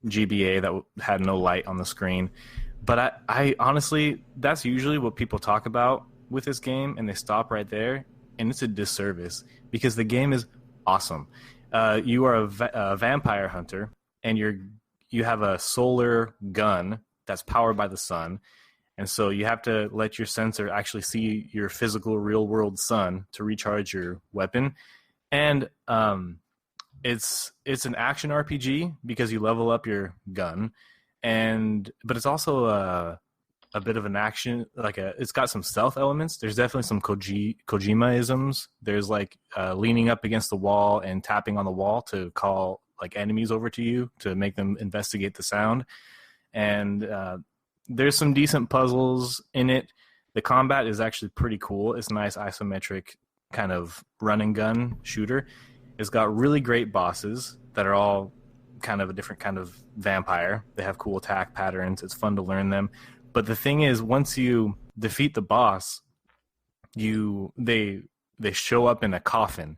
GBA that had no light on the screen. But I honestly, that's usually what people talk about with this game, and they stop right there, and it's a disservice because the game is awesome. You are a vampire hunter, and you have a solar gun that's powered by the sun, and so you have to let your sensor actually see your physical, real-world sun to recharge your weapon. And it's an action RPG because you level up your gun, but it's also a bit of an action, it's got some stealth elements. There's definitely some Kojima-isms. There's leaning up against the wall and tapping on the wall to call enemies over to you to make them investigate the sound. And there's some decent puzzles in it. The combat is actually pretty cool. It's a nice isometric kind of run and gun shooter. It's got really great bosses that are all kind of a different kind of vampire. They have cool attack patterns. It's fun to learn them. But the thing is, once you defeat the boss, they show up in a coffin,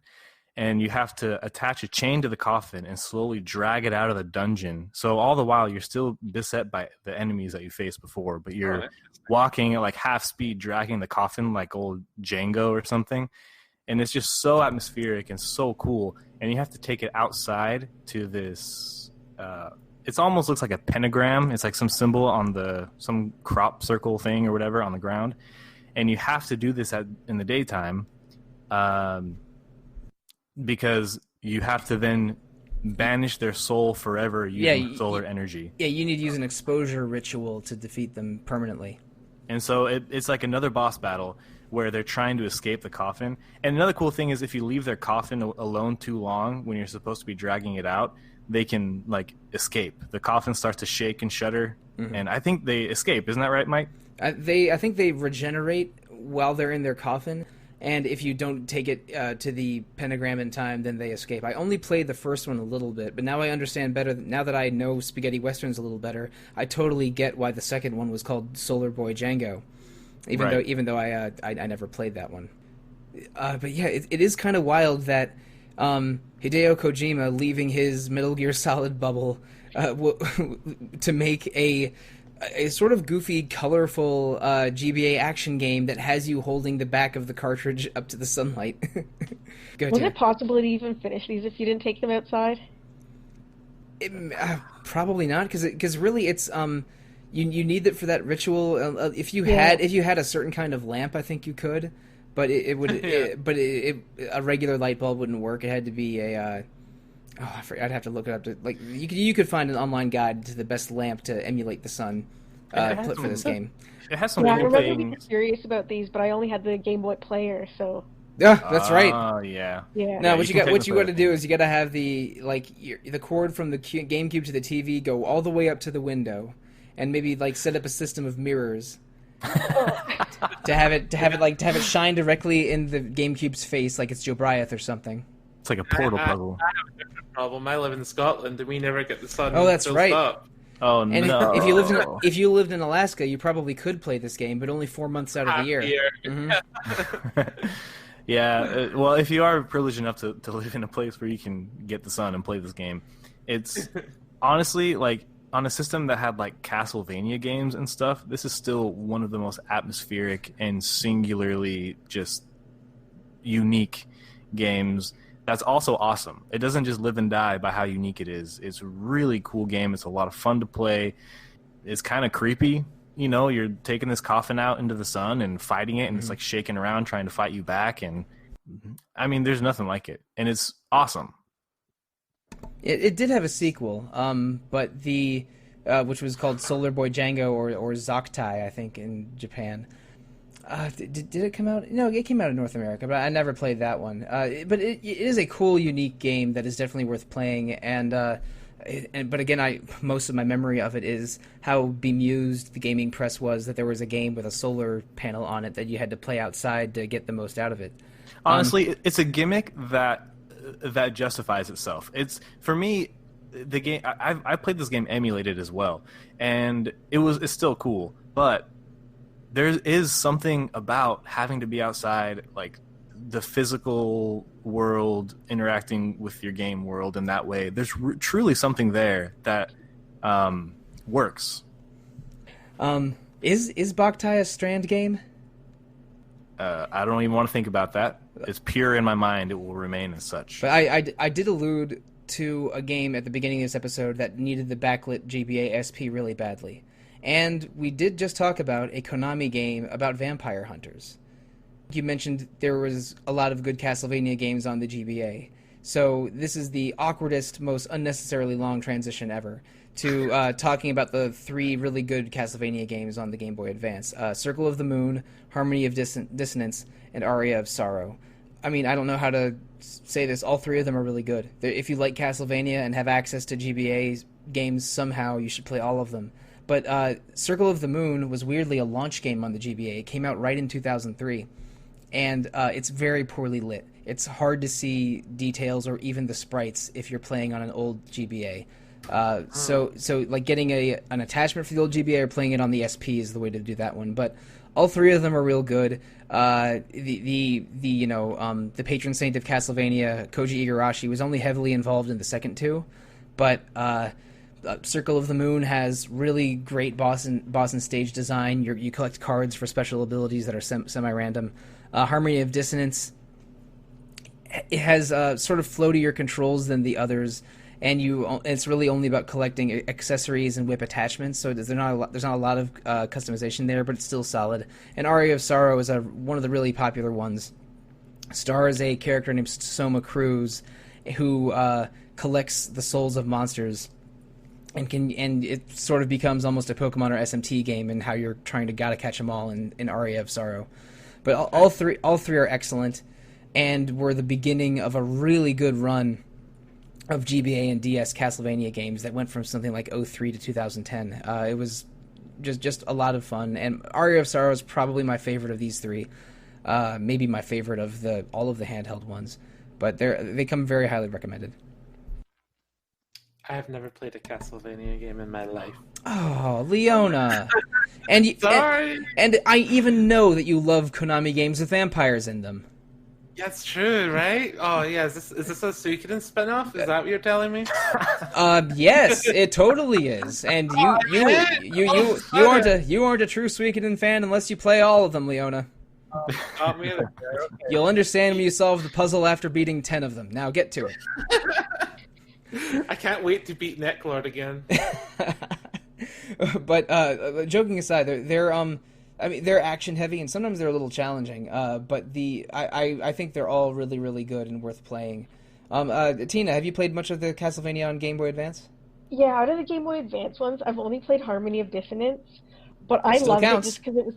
and you have to attach a chain to the coffin and slowly drag it out of the dungeon. So all the while, you're still beset by the enemies that you faced before, but you're walking at half speed, dragging the coffin like old Django or something. And it's just so atmospheric and so cool. And you have to take it outside to this. It almost looks like a pentagram. It's like some symbol on some crop circle thing or whatever on the ground. And you have to do this in the daytime because you have to then banish their soul forever using solar energy. Yeah, you need to use an exposure ritual to defeat them permanently. And so it's like another boss battle where they're trying to escape the coffin. And another cool thing is if you leave their coffin alone too long when you're supposed to be dragging it out, they can escape. The coffin starts to shake and shudder, and I think they escape. Isn't that right, Mike? I think they regenerate while they're in their coffin, and if you don't take it to the pentagram in time, then they escape. I only played the first one a little bit, but now I understand better. Now that I know spaghetti westerns a little better, I totally get why the second one was called Solar Boy Django. Even though I never played that one, but yeah, it is kind of wild that Hideo Kojima leaving his Metal Gear Solid bubble to make a sort of goofy, colorful GBA action game that has you holding the back of the cartridge up to the sunlight. Was it possible to even finish these if you didn't take them outside? Probably not, because really it's You need it for that ritual. If you had a certain kind of lamp, I think you could, but it would. A regular light bulb wouldn't work. It had to be a. I'd have to look it up. You could find an online guide to the best lamp to emulate the sun for this game. It has some. I remember being curious about these, but I only had the Game Boy Player, so. Yeah, that's right. Oh yeah. Yeah. No, what you got to do is you got to have the cord from the GameCube to the TV go all the way up to the window. And maybe set up a system of mirrors to have it shine directly in the GameCube's face, like it's Joe Bryant or something. It's like a portal puzzle. I have a different problem. I live in Scotland, and we never get the sun. Oh, that's right. Up. Oh and no! If you lived in Alaska, you probably could play this game, but only 4 months out of the year. Mm-hmm. Yeah. Well, if you are privileged enough to live in a place where you can get the sun and play this game, it's honestly on a system that had Castlevania games and stuff, this is still one of the most atmospheric and singularly just unique games. That's also awesome. It doesn't just live and die by how unique it is. It's a really cool game. It's a lot of fun to play. It's kind of creepy. You're taking this coffin out into the sun and fighting it, and it's shaking around trying to fight you back. And I mean, there's nothing like it. And it's awesome. It did have a sequel, but which was called Solar Boy Django or Zoktai, I think, in Japan. Did it come out? No, it came out in North America, but I never played that one. But it is a cool, unique game that is definitely worth playing. But again, most of my memory of it is how bemused the gaming press was that there was a game with a solar panel on it that you had to play outside to get the most out of it. Honestly, it's a gimmick that justifies itself. It's, for me, the game. I played this game emulated as well, and it's still cool. But there is something about having to be outside, like the physical world interacting with your game world in that way. There's truly something there that works. Is Boktai a Strand game? I don't even want to think about that. It's pure in my mind. It will remain as such. But I did allude to a game at the beginning of this episode that needed the backlit GBA SP really badly. And we did just talk about a Konami game about vampire hunters. You mentioned there was a lot of good Castlevania games on the GBA. So this is the awkwardest, most unnecessarily long transition ever to talking about the 3 really good Castlevania games on the Game Boy Advance. Circle of the Moon, Harmony of Dissonance, and Aria of Sorrow. I mean, I don't know how to say this. All 3 of them are really good. If you like Castlevania and have access to GBA games somehow, you should play all of them. But Circle of the Moon was weirdly a launch game on the GBA. It came out right in 2003. And it's very poorly lit. It's hard to see details or even the sprites if you're playing on an old GBA. So like getting an attachment for the old GBA or playing it on the SP is the way to do that one. But all 3 of them are real good. The patron saint of Castlevania, Koji Igarashi, was only heavily involved in the second 2, but Circle of the Moon has really great boss and stage design. You collect cards for special abilities that are semi-random. Harmony of Dissonance, it has sort of floatier controls than the others, and it's really only about collecting accessories and whip attachments, so there's not a lot of customization there, but it's still solid. And Aria of Sorrow is one of the really popular ones. Stars a character named Soma Cruz who collects the souls of monsters, and it sort of becomes almost a Pokemon or SMT game in how you're trying to gotta catch them all in Aria of Sorrow. But all three are excellent, and were the beginning of a really good run of GBA and DS Castlevania games that went from something like 03 to 2010. It was just a lot of fun, and Aria of Sorrow is probably my favorite of these 3. Maybe my favorite of all of the handheld ones, but they come very highly recommended. I have never played a Castlevania game in my life. Oh, Leona. Sorry. And I even know that you love Konami games with vampires in them. That's true, right? Oh, yeah. Is this a Suikoden spinoff? Is that what you're telling me? Yes, it totally is. And you aren't a true Suikoden fan unless you play all of them, Leona. Not me either. Okay. You'll understand when you solve the puzzle after beating 10 of them. Now get to it. I can't wait to beat Necklord again. But joking aside, they're action heavy and sometimes they're a little challenging. But I think they're all really, really good and worth playing. Tina, have you played much of the Castlevania on Game Boy Advance? Yeah, out of the Game Boy Advance ones, I've only played Harmony of Dissonance, but I loved it just because it was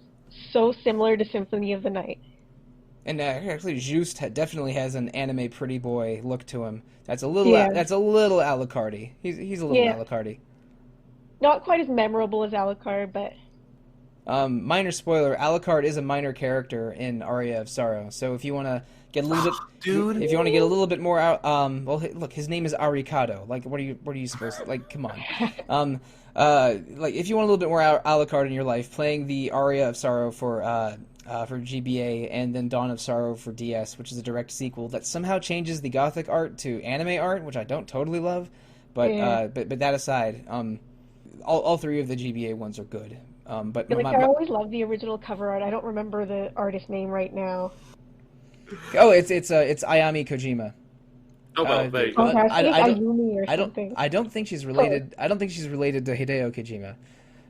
so similar to Symphony of the Night. And actually, Juste definitely has an anime pretty boy look to him. That's a little Alucardy. He's a little Alucardy. Not quite as memorable as Alucard, but minor spoiler: Alucard is a minor character in Aria of Sorrow. So if you want to get a little if you want to get a little bit more out, well, look, his name is Arikado. Like, what are you supposed to like? Come on. Like, if you want a little bit more Alucard in your life, playing the Aria of Sorrow for GBA and then Dawn of Sorrow for DS, which is a direct sequel that somehow changes the Gothic art to anime art, which I don't totally love. But but that aside, all 3 of the GBA ones are good. But I always love the original cover art. I don't remember the artist name right now. Oh, it's Ayami Kojima. Oh well, there you go. I don't think she's related. I don't think she's related to Hideo Kojima.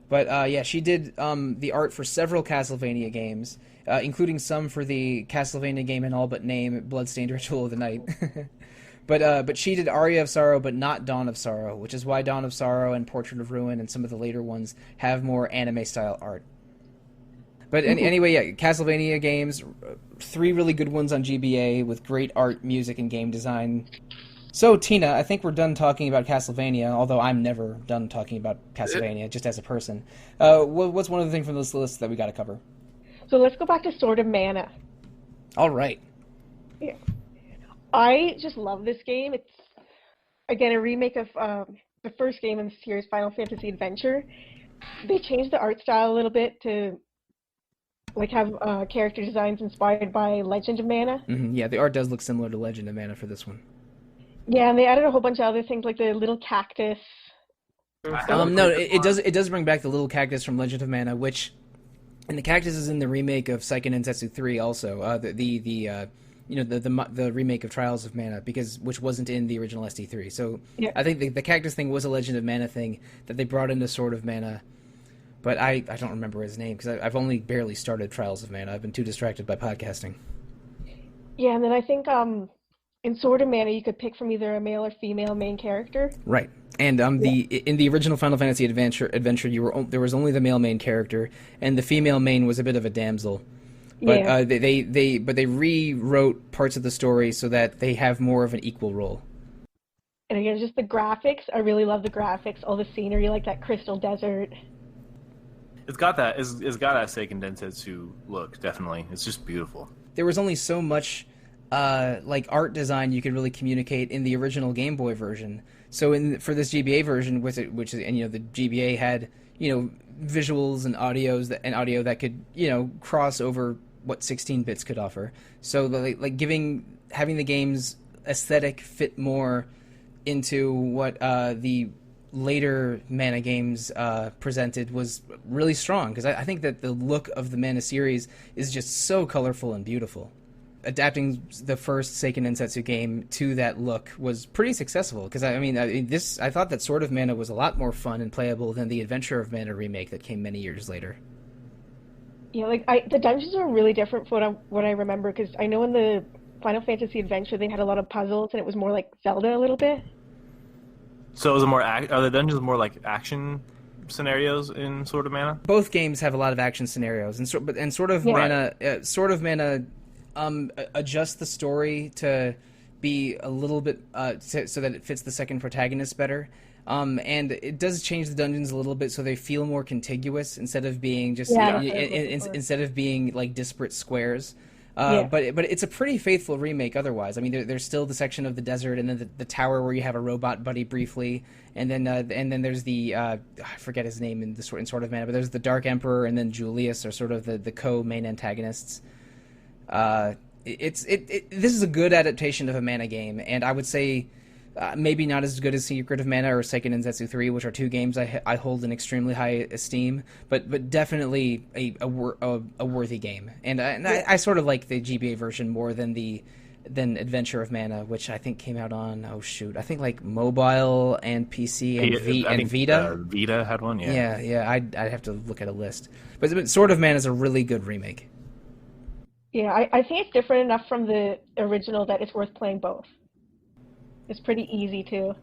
But yeah, she did the art for several Castlevania games, including some for the Castlevania game in all but name, Bloodstained Ritual of the Night. But she did Aria of Sorrow, but not Dawn of Sorrow, which is why Dawn of Sorrow and Portrait of Ruin and some of the later ones have more anime-style art. But anyway, yeah, Castlevania games, 3 really good ones on GBA with great art, music, and game design. So, Tina, I think we're done talking about Castlevania, although I'm never done talking about Castlevania, just as a person. What's one of the things from this list that we got to cover? So let's go back to Sword of Mana. All right. Yeah. I just love this game. again, a remake of the first game in the series, Final Fantasy Adventure. They changed the art style a little bit to like have character designs inspired by Legend of Mana. Mm-hmm. Yeah, the art does look similar to Legend of Mana for this one. Yeah, and they added a whole bunch of other things like the little cactus. No, it does bring back the little cactus from Legend of Mana, and the cactus is in the remake of Seiken Densetsu 3 also. The remake of Trials of Mana, which wasn't in the original SD3. So yeah. I think the cactus thing was a Legend of Mana thing that they brought into Sword of Mana, but I don't remember his name because I've only barely started Trials of Mana. I've been too distracted by podcasting. Yeah, and then I think in Sword of Mana you could pick from either a male or female main character. Right. And in the original Final Fantasy Adventure, there was only the male main character, and the female main was a bit of a damsel. But they rewrote parts of the story so that they have more of an equal role. And again, just the graphics. I really love the graphics. All the scenery, like that crystal desert. It's got that Seiken Densetsu look. Definitely, it's just beautiful. There was only so much art design you could really communicate in the original Game Boy version. So for this GBA version, the GBA had visuals and audio that could cross over what 16 bits could offer. So having the game's aesthetic fit more into what the later Mana games presented was really strong, because I think that the look of the Mana series is just so colorful and beautiful. Adapting the first Seiken Densetsu game to that look was pretty successful, because I thought that Sword of Mana was a lot more fun and playable than the Adventure of Mana remake that came many years later. Yeah, the dungeons were really different from what I remember, because I know in the Final Fantasy Adventure they had a lot of puzzles and it was more like Zelda a little bit. So is it are the dungeons more like action scenarios in Sword of Mana? Both games have a lot of action scenarios, and Sword of Mana adjust the story to be a little bit so that it fits the second protagonist better. And it does change the dungeons a little bit so they feel more contiguous instead of being instead of being like disparate squares. But it's a pretty faithful remake otherwise. I mean, there's still the section of the desert, and then the tower where you have a robot buddy briefly, and then there's the I forget his name in Sword of Mana, but there's the Dark Emperor, and then Julius are sort of the co-main antagonists. This is a good adaptation of a Mana game, and I would say maybe not as good as Secret of Mana or Seiken Densetsu 3, which are two games I hold in extremely high esteem, but definitely a worthy game. And I sort of like the GBA version more than Adventure of Mana, which I think came out on like mobile and PC and Vita. Vita had one, yeah. Yeah. I'd have to look at a list, but Sword of Mana is a really good remake. Yeah, I think it's different enough from the original that it's worth playing both. It's pretty easy too.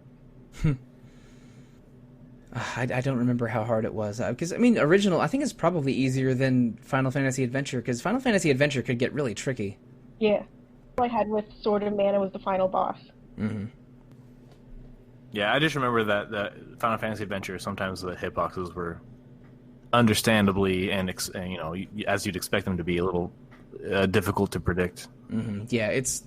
I don't remember how hard it was, because original I think is probably easier than Final Fantasy Adventure, because Final Fantasy Adventure could get really tricky. Yeah, what I had with Sword of Mana was the final boss. Mm-hmm. Yeah, I just remember that Final Fantasy Adventure, sometimes the hitboxes were understandably and as you'd expect them to be, a little difficult to predict. Mm-hmm. Yeah, it's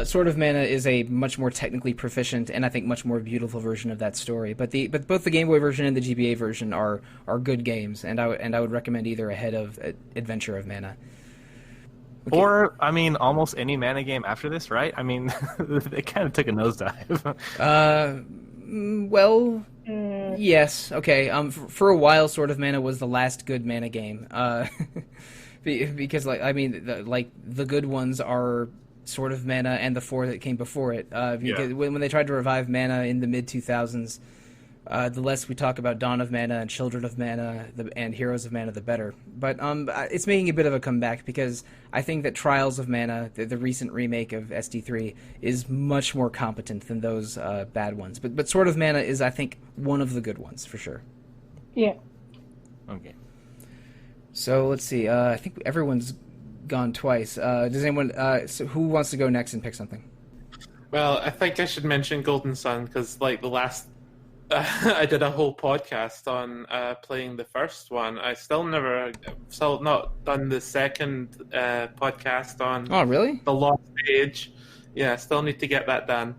Sword of Mana is a much more technically proficient and I think much more beautiful version of that story. But both the Game Boy version and the GBA version are good games, and I would recommend either ahead of Adventure of Mana. Okay. Or almost any Mana game after this, right? They kind of took a nosedive. Yes. Okay. For a while, Sword of Mana was the last good Mana game. Because the good ones are Sword of Mana and the four that came before it. When they tried to revive Mana in the mid-2000s, the less we talk about Dawn of Mana and Children of Mana and Heroes of Mana, the better. But it's making a bit of a comeback, because I think that Trials of Mana, the recent remake of SD3, is much more competent than those bad ones. But Sword of Mana is, I think, one of the good ones, for sure. Yeah. Okay. So let's see. I think everyone's gone twice. Does anyone? So who wants to go next and pick something? Well, I think I should mention Golden Sun, because the last I did a whole podcast on playing the first one. I still not done the second podcast on. Oh, really? The Lost Age. Yeah, I still need to get that done.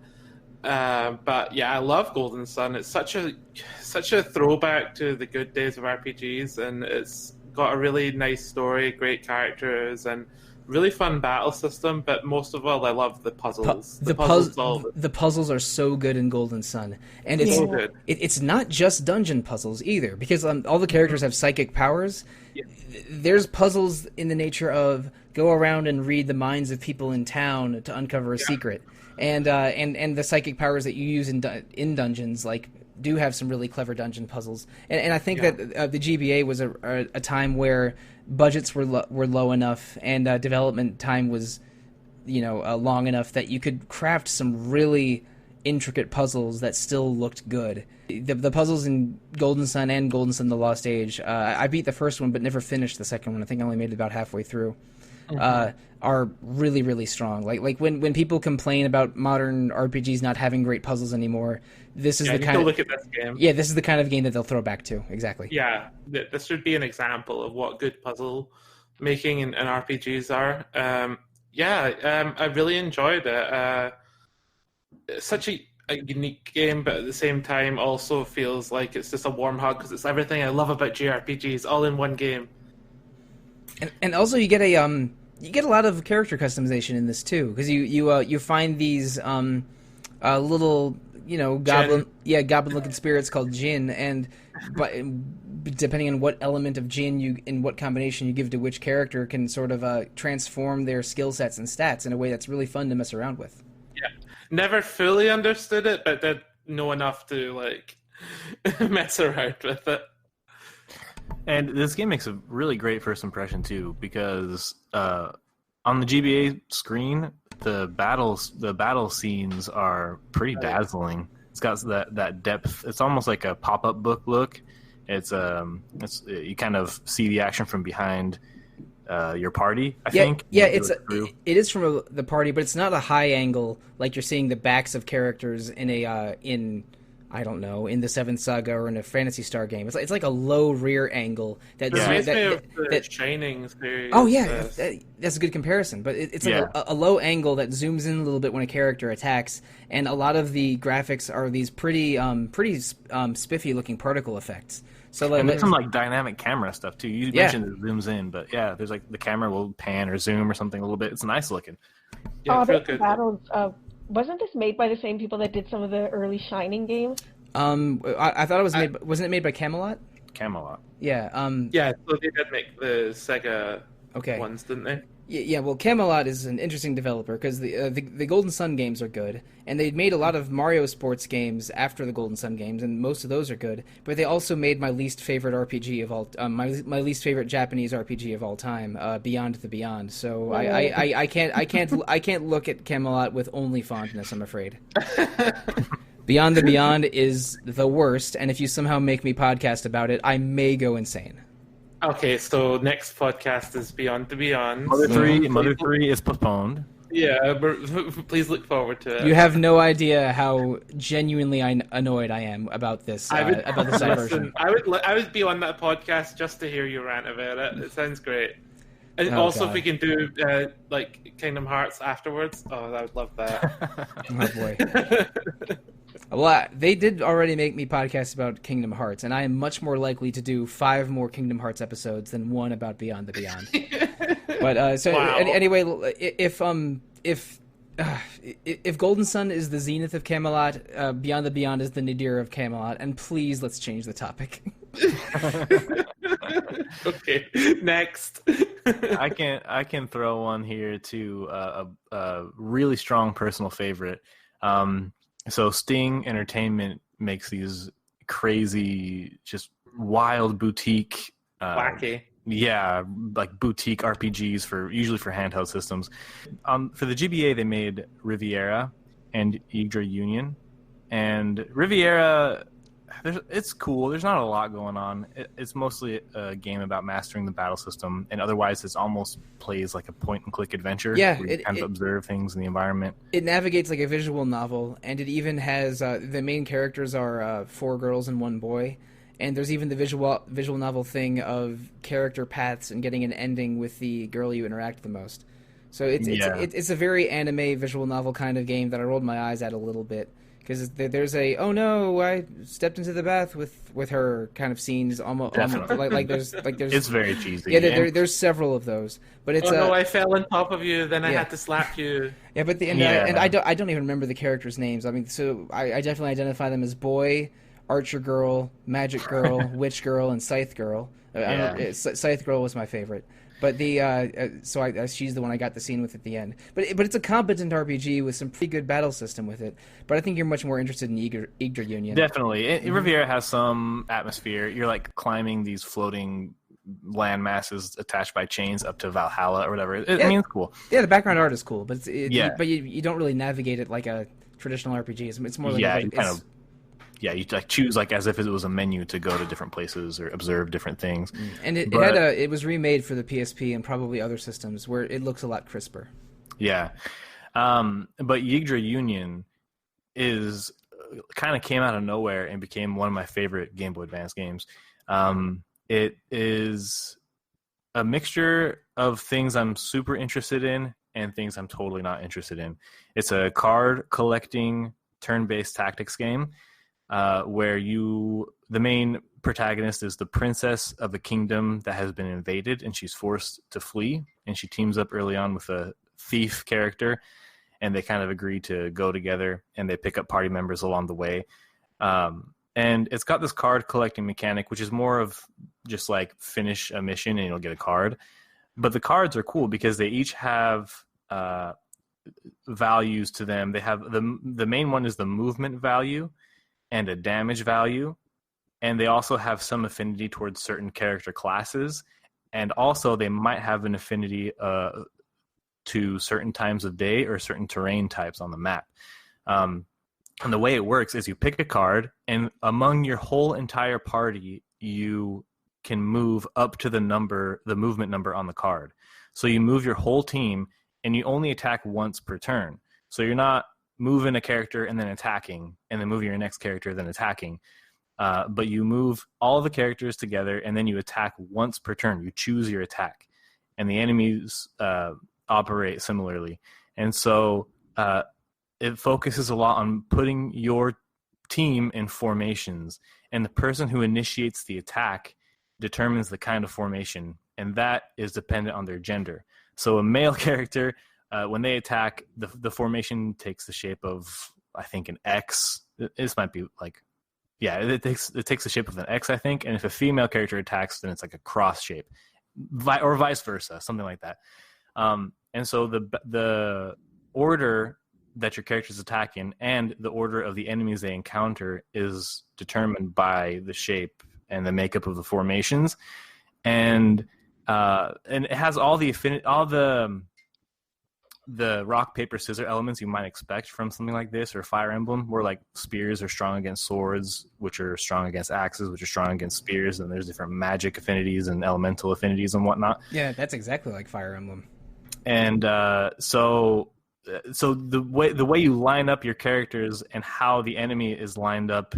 But yeah, I love Golden Sun. It's such a throwback to the good days of RPGs, and it's got a really nice story, great characters, and really fun battle system. But most of all, I love the puzzles. The puzzles are so good in Golden Sun, and it's so good. It's not just dungeon puzzles either, because all the characters have psychic powers. Yeah. There's puzzles in the nature of go around and read the minds of people in town to uncover a secret. And the psychic powers that you use in dungeons do have some really clever dungeon puzzles. And I think that the GBA was a time where budgets were low enough and development time was long enough that you could craft some really intricate puzzles that still looked good. The puzzles in Golden Sun and Golden Sun: The Lost Age, I beat the first one but never finished the second one. I think I only made it about halfway through. Are really, really strong. Like when people complain about modern RPGs not having great puzzles anymore, this is the kind of look at this game. Yeah, this is the kind of game that they'll throw back to. Exactly. Yeah, this should be an example of what good puzzle making in RPGs are. I really enjoyed it. It's such a unique game, but at the same time also feels like it's just a warm hug because it's everything I love about JRPGs all in one game. And also you get a lot of character customization in this too, because you find these little goblin looking spirits called Jinn, but depending on what element of Jinn in what combination you give to which character can sort of transform their skill sets and stats in a way that's really fun to mess around with. Yeah, never fully understood it, but did know enough to mess around with it. And this game makes a really great first impression too, because on the GBA screen, the battle scenes are pretty dazzling. It's got that depth. It's almost like a pop-up book look. It's you kind of see the action from behind your party. I think. Yeah, it is from the party, but it's not a high angle like you're seeing the backs of characters in in the Seventh Saga or in a Phantasy Star game. It's like a low rear angle that reminds me of the Shining series. Oh yeah, that's a good comparison. But it's like a low angle that zooms in a little bit when a character attacks, and a lot of the graphics are these pretty spiffy looking particle effects. So and there's some dynamic camera stuff too. You mentioned it zooms in, but there's the camera will pan or zoom or something a little bit. It's nice looking. Yeah, the battles. Wasn't this made by the same people that did some of the early Shining games? I thought it was made. Wasn't it made by Camelot? Camelot. Yeah. So they did make the Sega ones, didn't they? Yeah. Well, Camelot is an interesting developer because the Golden Sun games are good, and they made a lot of Mario sports games after the Golden Sun games, and most of those are good. But they also made my least favorite RPG of all, my least favorite Japanese RPG of all time, Beyond the Beyond. So I can't look at Camelot with only fondness, I'm afraid. Beyond the Beyond is the worst, and if you somehow make me podcast about it, I may go insane. Okay, so next podcast is Beyond the Beyond. Mother 3 is postponed. Yeah, please look forward to it. You have no idea how genuinely annoyed I am about this version. I would be on that podcast just to hear you rant about it. It sounds great. And if we can do Kingdom Hearts afterwards, I would love that. Oh boy. Well, they did already make me podcast about Kingdom Hearts, and I am much more likely to do 5 more Kingdom Hearts episodes than one about Beyond the Beyond. But anyway, if Golden Sun is the zenith of Camelot, Beyond the Beyond is the nadir of Camelot, and please let's change the topic. Okay, next. I can throw one here to a really strong personal favorite. So Sting Entertainment makes these crazy, just wild boutique, wacky. Yeah, boutique RPGs usually for handheld systems. For the GBA, they made Riviera and Yggdra Union, and Riviera. It's cool. There's not a lot going on. It's mostly a game about mastering the battle system, and otherwise it almost plays like a point-and-click adventure. Yeah, where you kind of observe things in the environment. It navigates like a visual novel, and it even has the main characters are 4 girls and 1 boy, and there's even the visual novel thing of character paths and getting an ending with the girl you interact the most. So it's a very anime visual novel kind of game that I rolled my eyes at a little bit. because there's a oh no, I stepped into the bath with her kind of scenes, almost like there's It's very cheesy. Yeah, there's several of those, but it's oh no, I fell on top of you, then I yeah. had to slap you. Yeah, but I don't even remember the characters' names. I mean, so I definitely identify them as boy, archer girl, magic girl, witch girl, and scythe girl. Scythe girl was my favorite. But she's the one I got the scene with at the end. But it's a competent RPG with some pretty good battle system with it. But I think you're much more interested in Yggdra Union. Definitely. Riviera has some atmosphere. You're like climbing these floating land masses attached by chains up to Valhalla or whatever. I mean, it's cool. Yeah, the background art is cool, but but you don't really navigate it like a traditional RPG. It's more like you like choose like as if it was a menu to go to different places or observe different things. And it was remade for the PSP and probably other systems where it looks a lot crisper. Yeah. But Yggdra Union is kind of came out of nowhere and became one of my favorite Game Boy Advance games. It is a mixture of things I'm super interested in and things I'm totally not interested in. It's a card collecting turn-based tactics game. Where the main protagonist is the princess of a kingdom that has been invaded, and she's forced to flee. And she teams up early on with a thief character, and they kind of agree to go together, and they pick up party members along the way. And it's got this card collecting mechanic, which is more of just like finish a mission and you'll get a card. But the cards are cool because they each have values to them. They have the main one is the movement value and a damage value, and they also have some affinity towards certain character classes, and also they might have an affinity to certain times of day or certain terrain types on the map. And the way it works is you pick a card, and among your whole entire party, you can move up to the movement number on the card. So you move your whole team, and you only attack once per turn. So you're not moving a character and then attacking, and then moving your next character, then attacking. But you move all the characters together, and then you attack once per turn. You choose your attack. And the enemies operate similarly. And so it focuses a lot on putting your team in formations. And the person who initiates the attack determines the kind of formation. And that is dependent on their gender. So a male character... when they attack, the formation takes the shape of, I think, an X. This might be like, it takes the shape of an X, I think. And if a female character attacks, then it's like a cross shape, or vice versa, something like that. And so the order that your character is attacking and the order of the enemies they encounter is determined by the shape and the makeup of the formations, and it has all the rock, paper, scissors elements you might expect from something like this, or Fire Emblem, where like spears are strong against swords, which are strong against axes, which are strong against spears, and there's different magic affinities and elemental affinities and whatnot. Yeah, that's exactly like Fire Emblem. And so the way you line up your characters and how the enemy is lined up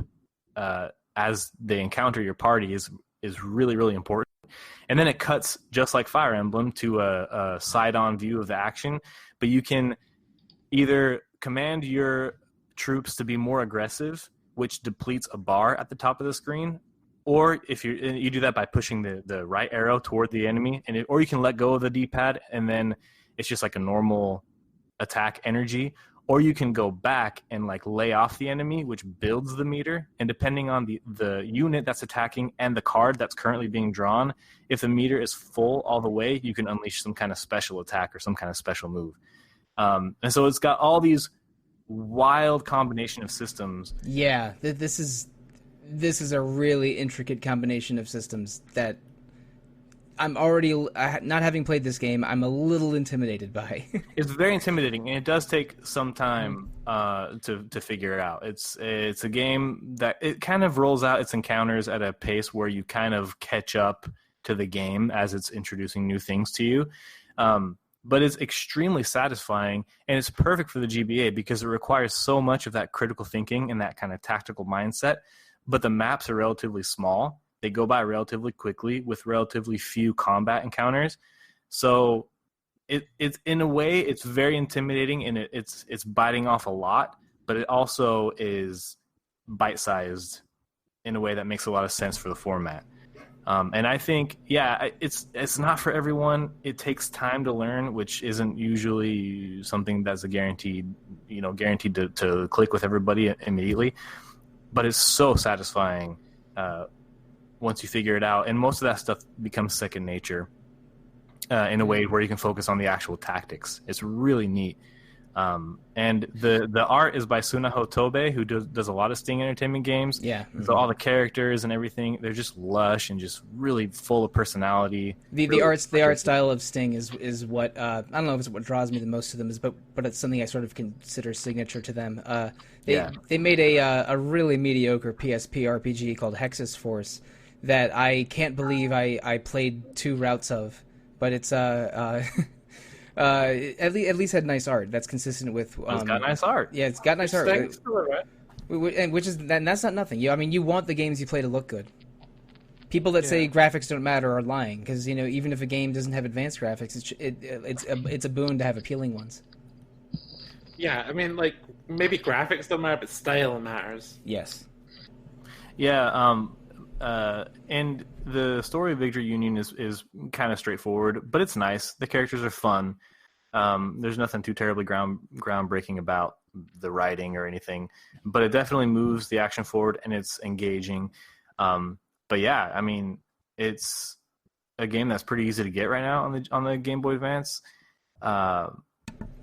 as they encounter your party is really, really important. And then it cuts, just like Fire Emblem, to a side-on view of the action. But you can either command your troops to be more aggressive, which depletes a bar at the top of the screen, or if you do that by pushing the right arrow toward the enemy, or you can let go of the D-pad, and then it's just like a normal attack energy. Or you can go back and like lay off the enemy, which builds the meter. And depending on the unit that's attacking and the card that's currently being drawn, if the meter is full all the way, you can unleash some kind of special attack or some kind of special move. And so it's got all these wild combination of systems. Yeah, this is a really intricate combination of systems that I'm already, not having played this game, I'm a little intimidated by. It's very intimidating, and it does take some time to figure it out. It's a game that it kind of rolls out its encounters at a pace where you kind of catch up to the game as it's introducing new things to you. But it's extremely satisfying, and it's perfect for the GBA because it requires so much of that critical thinking and that kind of tactical mindset, but the maps are relatively small. They go by relatively quickly with relatively few combat encounters. So it's in a way, it's very intimidating, and it's biting off a lot, but it also is bite-sized in a way that makes a lot of sense for the format. And I think, it's not for everyone. It takes time to learn, which isn't usually something that's guaranteed to click with everybody immediately. But it's so satisfying once you figure it out. And most of that stuff becomes second nature in a way where you can focus on the actual tactics. It's really neat. And the art is by Sunaho Tobe, who does a lot of Sting Entertainment games. Yeah. So all the characters and everything, they're just lush and just really full of personality. The art style of Sting is what I don't know if it's what draws me the most to them, but it's something I sort of consider signature to them. They made a really mediocre PSP RPG called Hexus Force that I can't believe I played 2 routes of, but it's at least had nice art that's consistent with. It's got nice art. Yeah, it's got nice art. And that's not nothing. You want the games you play to look good. People that say graphics don't matter are lying, because even if a game doesn't have advanced graphics, it's a boon to have appealing ones. Yeah, I mean, like, maybe graphics don't matter, but style matters. Yes. Yeah. And the story of Victory Union is kind of straightforward, but it's nice. The characters are fun. There's nothing too terribly groundbreaking about the writing or anything, but it definitely moves the action forward and it's engaging. But yeah, I mean, it's a game that's pretty easy to get right now on the Game Boy Advance.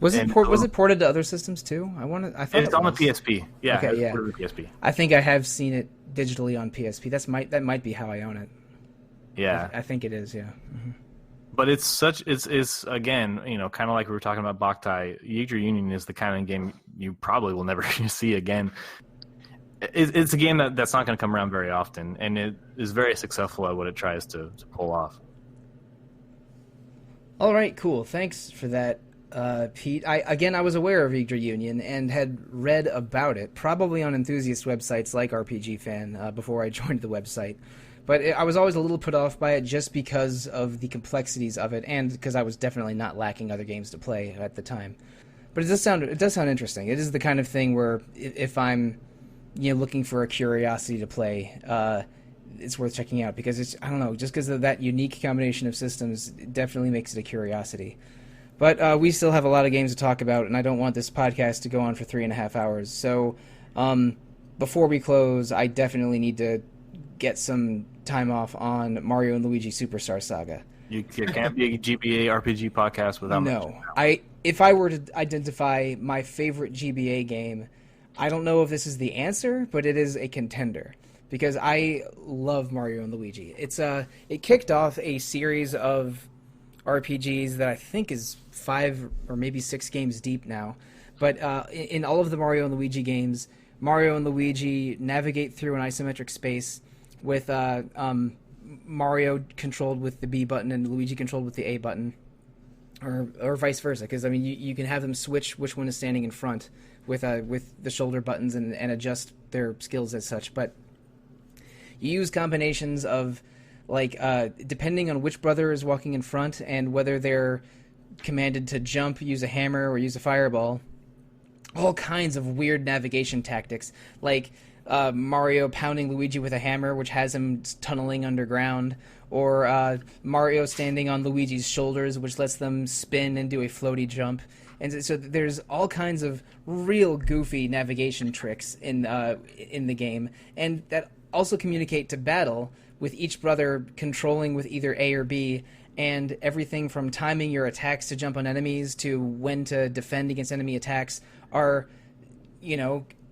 Was it ported to other systems too? I thought it's on the PSP. Yeah, okay, yeah. Ported to the PSP. I think I have seen it digitally on PSP. That might be how I own it. Yeah, I think it is. Yeah. Mm-hmm. But it's again, kind of like we were talking about Boktai. Victory Union is the kind of game you probably will never see again. It's a game that's not going to come around very often, and it is very successful at what it tries to pull off. All right, cool. Thanks for that, Pete. I was aware of Victory Union and had read about it, probably on enthusiast websites like RPG Fan, before I joined the website. But I was always a little put off by it just because of the complexities of it, and because I was definitely not lacking other games to play at the time. But it does sound interesting. It is the kind of thing where if I'm looking for a curiosity to play, it's worth checking out, because it's, I don't know, just because of that unique combination of systems, it definitely makes it a curiosity. But we still have a lot of games to talk about, and I don't want this podcast to go on for 3.5 hours. So before we close, I definitely need to get some time off on Mario and Luigi Superstar Saga. You can't be a GBA RPG podcast without. No, if I were to identify my favorite GBA game, I don't know if this is the answer, but it is a contender, because I love Mario and Luigi. It kicked off a series of RPGs that I think is 5 or maybe 6 games deep now. But in all of the Mario and Luigi games, Mario and Luigi navigate through an isometric space with Mario controlled with the B button and Luigi controlled with the A button, or vice versa. Because I mean, you can have them switch which one is standing in front with the shoulder buttons and adjust their skills as such. But you use combinations of, like, depending on which brother is walking in front and whether they're commanded to jump, use a hammer, or use a fireball. All kinds of weird navigation tactics, like Mario pounding Luigi with a hammer, which has him tunneling underground, or Mario standing on Luigi's shoulders, which lets them spin and do a floaty jump. And so there's all kinds of real goofy navigation tricks in the game, and that also communicate to battle, with each brother controlling with either A or B, and everything from timing your attacks to jump on enemies to when to defend against enemy attacks are,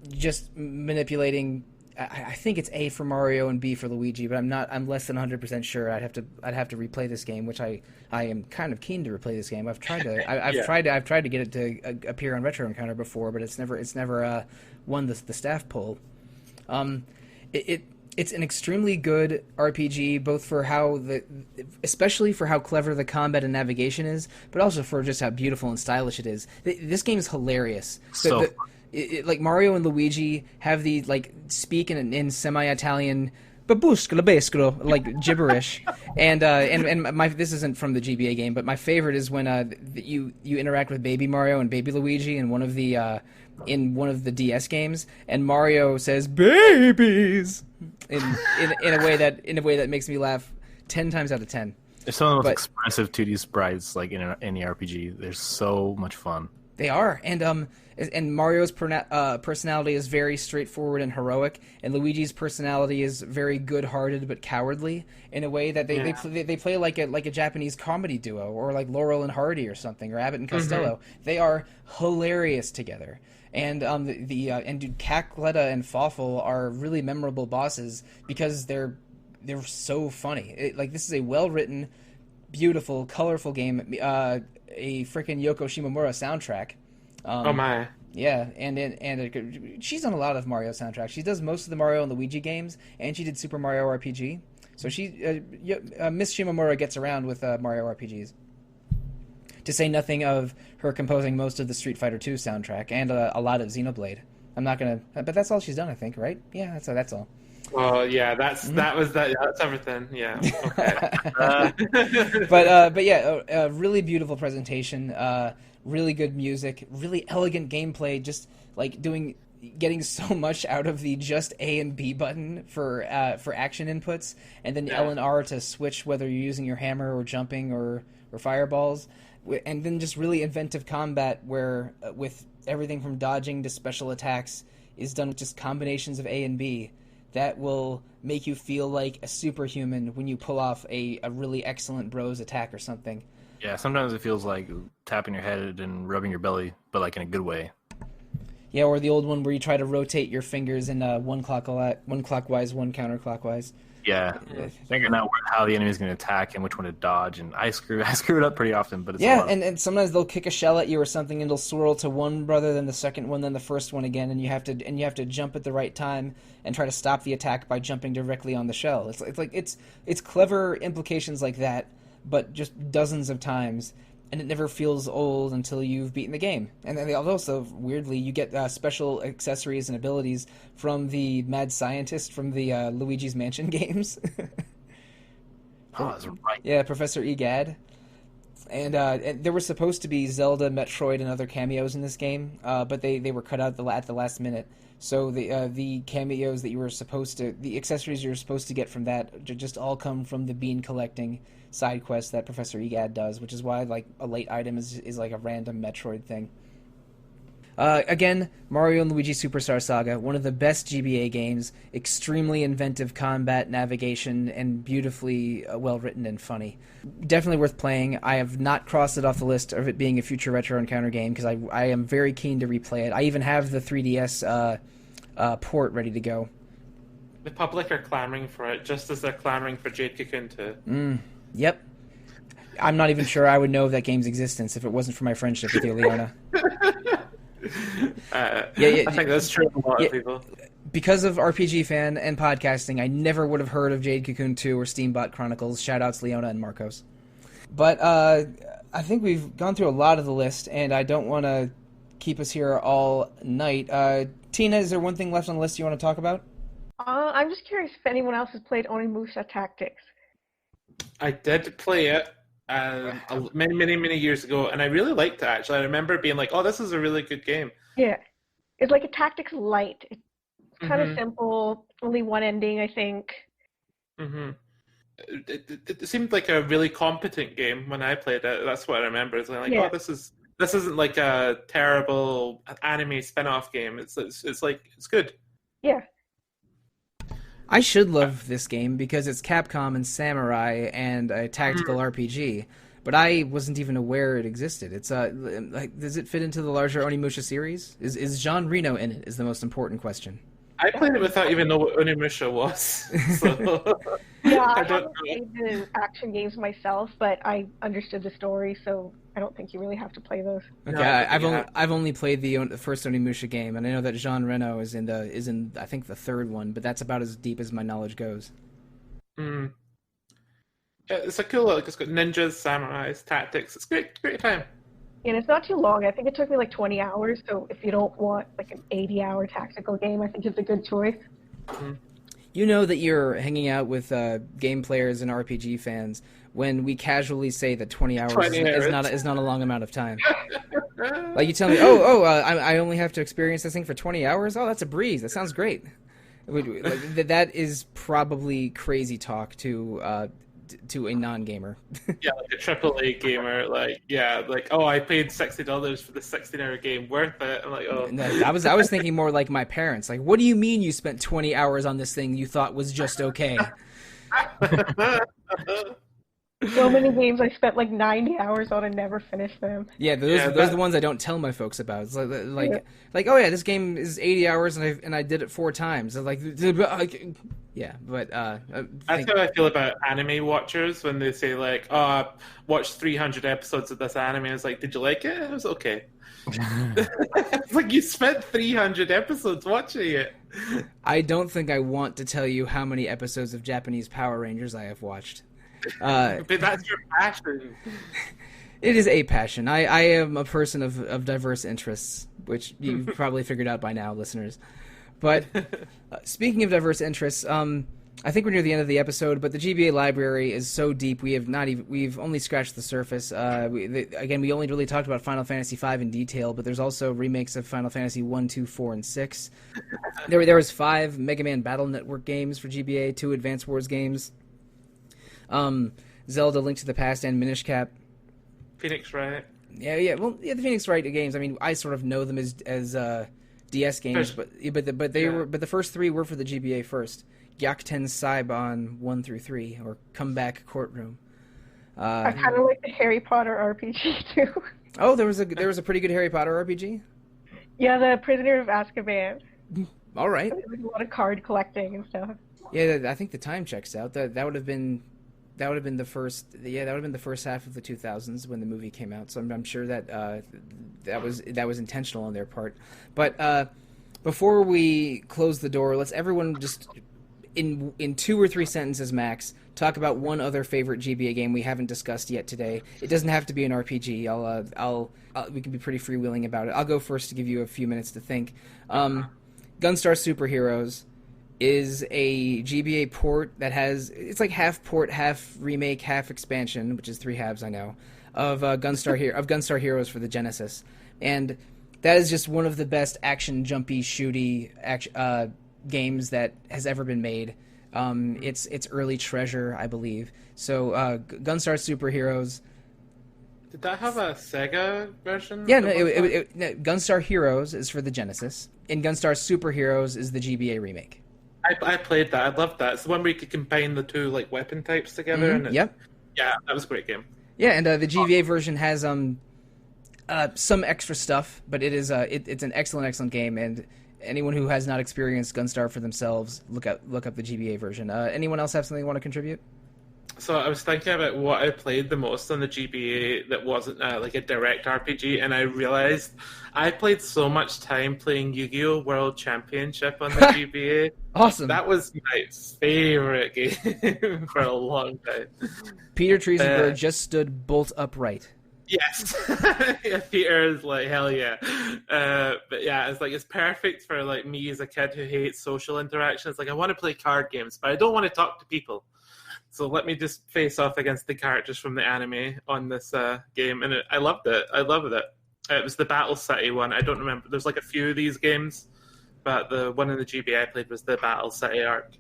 just manipulating. I think it's A for Mario and B for Luigi, but I'm less than 100% sure. I'd have to replay this game, which I am kind of keen to replay this game. I've tried to I've tried to get it to appear on Retro Encounter before, but it's never won the staff poll. It's an extremely good RPG, both for especially for how clever the combat and navigation is, but also for just how beautiful and stylish it is. This game is hilarious. Like Mario and Luigi have the speak in semi-Italian babuscolo bescolo, like gibberish, and this isn't from the GBA game, but my favorite is when you interact with Baby Mario and Baby Luigi, and one of the in one of the DS games, and Mario says "babies" in a way that makes me laugh 10 times out of 10. They're some of the most expressive 2D sprites like in any RPG. They're so much fun. They are, and Mario's personality is very straightforward and heroic, and Luigi's personality is very good-hearted but cowardly in a way that they play like a Japanese comedy duo, or like Laurel and Hardy or something, or Abbott and Costello. They are hilarious together, and dude, Cackletta and Fawful are really memorable bosses because they're so funny. This is a well-written, beautiful, colorful game. A freaking Yoko Shimomura soundtrack. Oh my! Yeah, and she's done a lot of Mario soundtracks. She does most of the Mario and Luigi games, and she did Super Mario RPG. So Miss Shimomura gets around with Mario RPGs. To say nothing of her composing most of the Street Fighter II soundtrack and a lot of Xenoblade. I'm not gonna, but that's all she's done, I think, right? Yeah, that's all. Oh yeah, that's everything. Yeah. Okay. But yeah, a really beautiful presentation. Really good music, really elegant gameplay. Just like getting so much out of the just A and B button for action inputs, and then L and R to switch whether you're using your hammer or jumping or fireballs, and then just really inventive combat where with everything from dodging to special attacks is done with just combinations of A and B. That will make you feel like a superhuman when you pull off a really excellent bros attack or something. Yeah, sometimes it feels like tapping your head and rubbing your belly, but like in a good way. Yeah, or the old one where you try to rotate your fingers in one clockwise, one counterclockwise. Yeah, figuring out how the enemy is going to attack and which one to dodge, and I screw it up pretty often. But it's and sometimes they'll kick a shell at you or something, and it'll swirl to one brother, then the second one, then the first one again, and you have to jump at the right time and try to stop the attack by jumping directly on the shell. It's clever implications like that, but just dozens of times, and it never feels old until you've beaten the game. And then also, weirdly, you get special accessories and abilities from the mad scientist from the Luigi's Mansion games. Oh, that's right. Yeah, Professor Egad. And there were supposed to be Zelda, Metroid, and other cameos in this game, but they were cut out at the last minute. So the cameos that the accessories you were supposed to get from that just all come from the bean collecting side quest that Professor Egad does, which is why like a late item is like a random Metroid thing. Again, Mario and Luigi Superstar Saga, one of the best GBA games, extremely inventive combat, navigation, and beautifully well-written and funny. Definitely worth playing. I have not crossed it off the list of it being a future Retro Encounter game, because I am very keen to replay it. I even have the 3DS port ready to go. The public are clamoring for it, just as they're clamoring for Jade Cocoon 2. Yep. I'm not even sure I would know of that game's existence if it wasn't for my friendship with you, Leona. I think that's true of a lot of people. Because of RPG Fan and podcasting, I never would have heard of Jade Cocoon 2 or Steambot Chronicles. Shoutouts Leona and Marcos. But I think we've gone through a lot of the list, and I don't want to keep us here all night. Tina, is there one thing left on the list you want to talk about? I'm just curious if anyone else has played Onimusha Tactics. I did play it many years ago, and I really liked it, actually. I remember being like, oh, this is a really good game. Yeah. It's like a Tactics Light. It's kind of simple, only one ending, I think. It seemed like a really competent game when I played it. That's what I remember. It's like, oh, this isn't like a terrible anime spin-off game. It's good. Yeah. I should love this game because it's Capcom and Samurai and a tactical RPG, but I wasn't even aware it existed. It's does it fit into the larger Onimusha series? Is Jean Reno in it? Is the most important question. I played it without even knowing what Onimusha was. So. Yeah, I haven't played the action games myself, but I understood the story, so I don't think you really have to play those. Okay, I've only played the first Onimusha game, and I know that Jean Reno is in I think the third one, but that's about as deep as my knowledge goes. Yeah, it's a cool look. It's got ninjas, samurais, tactics. It's great time. And it's not too long. I think it took me like 20 hours, so if you don't want like an 80-hour tactical game, I think it's a good choice. You know that you're hanging out with game players and RPG fans when we casually say that 20 hours is not a long amount of time. Like you tell me, I only have to experience this thing for 20 hours? Oh, that's a breeze. That sounds great. That is probably crazy talk to a non-gamer. Yeah, like a AAA gamer. I paid $60 for the 16-hour game. Worth it. I'm like, oh. No, I was thinking more like my parents. Like, what do you mean you spent 20 hours on this thing you thought was just okay? So many games I spent like 90 hours on and never finished them. Yeah, those are the ones I don't tell my folks about. It's oh yeah, this game is 80 hours and I did it 4 times. But that's how I feel about anime watchers when they say like, "Oh, I watched 300 episodes of this anime." It's like, "Did you like it?" It was okay. It's like you spent 300 episodes watching it. I don't think I want to tell you how many episodes of Japanese Power Rangers I have watched. But that's your passion. It is a passion. I am a person of diverse interests, which you've probably figured out by now, listeners. But speaking of diverse interests, I think we're near the end of the episode. But the GBA library is so deep. We've only scratched the surface. We only really talked about Final Fantasy V in detail. But there's also remakes of Final Fantasy 1, 2, 4, and 6. There was 5 Mega Man Battle Network games for GBA, 2 Advance Wars games. Zelda: Link to the Past and Minish Cap. Phoenix Wright. The Phoenix Wright games. I mean, I sort of know them as DS games, but the first 3 were for the GBA first. Gyakuten Saibon 1 through 3, or Comeback Courtroom. I kind of like the Harry Potter RPG too. Oh, there was a pretty good Harry Potter RPG. Yeah, the Prisoner of Azkaban. All right. There was a lot of card collecting and stuff. Yeah, I think the time checks out. That would have been the first. Yeah, that would have been the first half of the 2000s when the movie came out. So I'm sure that that was intentional on their part. But before we close the door, let's everyone just in 2 or 3 sentences max talk about one other favorite GBA game we haven't discussed yet today. It doesn't have to be an RPG. We can be pretty freewheeling about it. I'll go first to give you a few minutes to think. Gunstar Superheroes is a GBA port that it's like half port, half remake, half expansion, which is 3 halves, I know, of Gunstar Heroes for the Genesis, and that is just one of the best action jumpy shooty games that has ever been made. It's early treasure, I believe. So Gunstar Superheroes. Did that have a Sega version? Yeah, no, Gunstar Heroes is for the Genesis, and Gunstar Superheroes is the GBA remake. I played that. I loved that. It's the one where you could combine the 2 like weapon types together. Mm-hmm. Yep. Yeah, that was a great game. Yeah, and the GBA version has some extra stuff, but it's an excellent game. And anyone who has not experienced Gunstar for themselves, look up the GBA version. Anyone else have something you want to contribute? So I was thinking about what I played the most on the GBA that wasn't like a direct RPG, and I realized I played so much time playing Yu-Gi-Oh! World Championship on the GBA. Awesome. That was my favorite game for a long time. Peter Triesenberg just stood bolt upright. Yes. Yeah, Peter is like, hell yeah. But yeah, it's perfect for like me as a kid who hates social interactions. Like, I want to play card games, but I don't want to talk to people. So let me just face off against the characters from the anime on this game, and I loved it. I loved it. It was the Battle City one. I don't remember. There's like a few of these games, but the one in the GBA I played was the Battle City arc.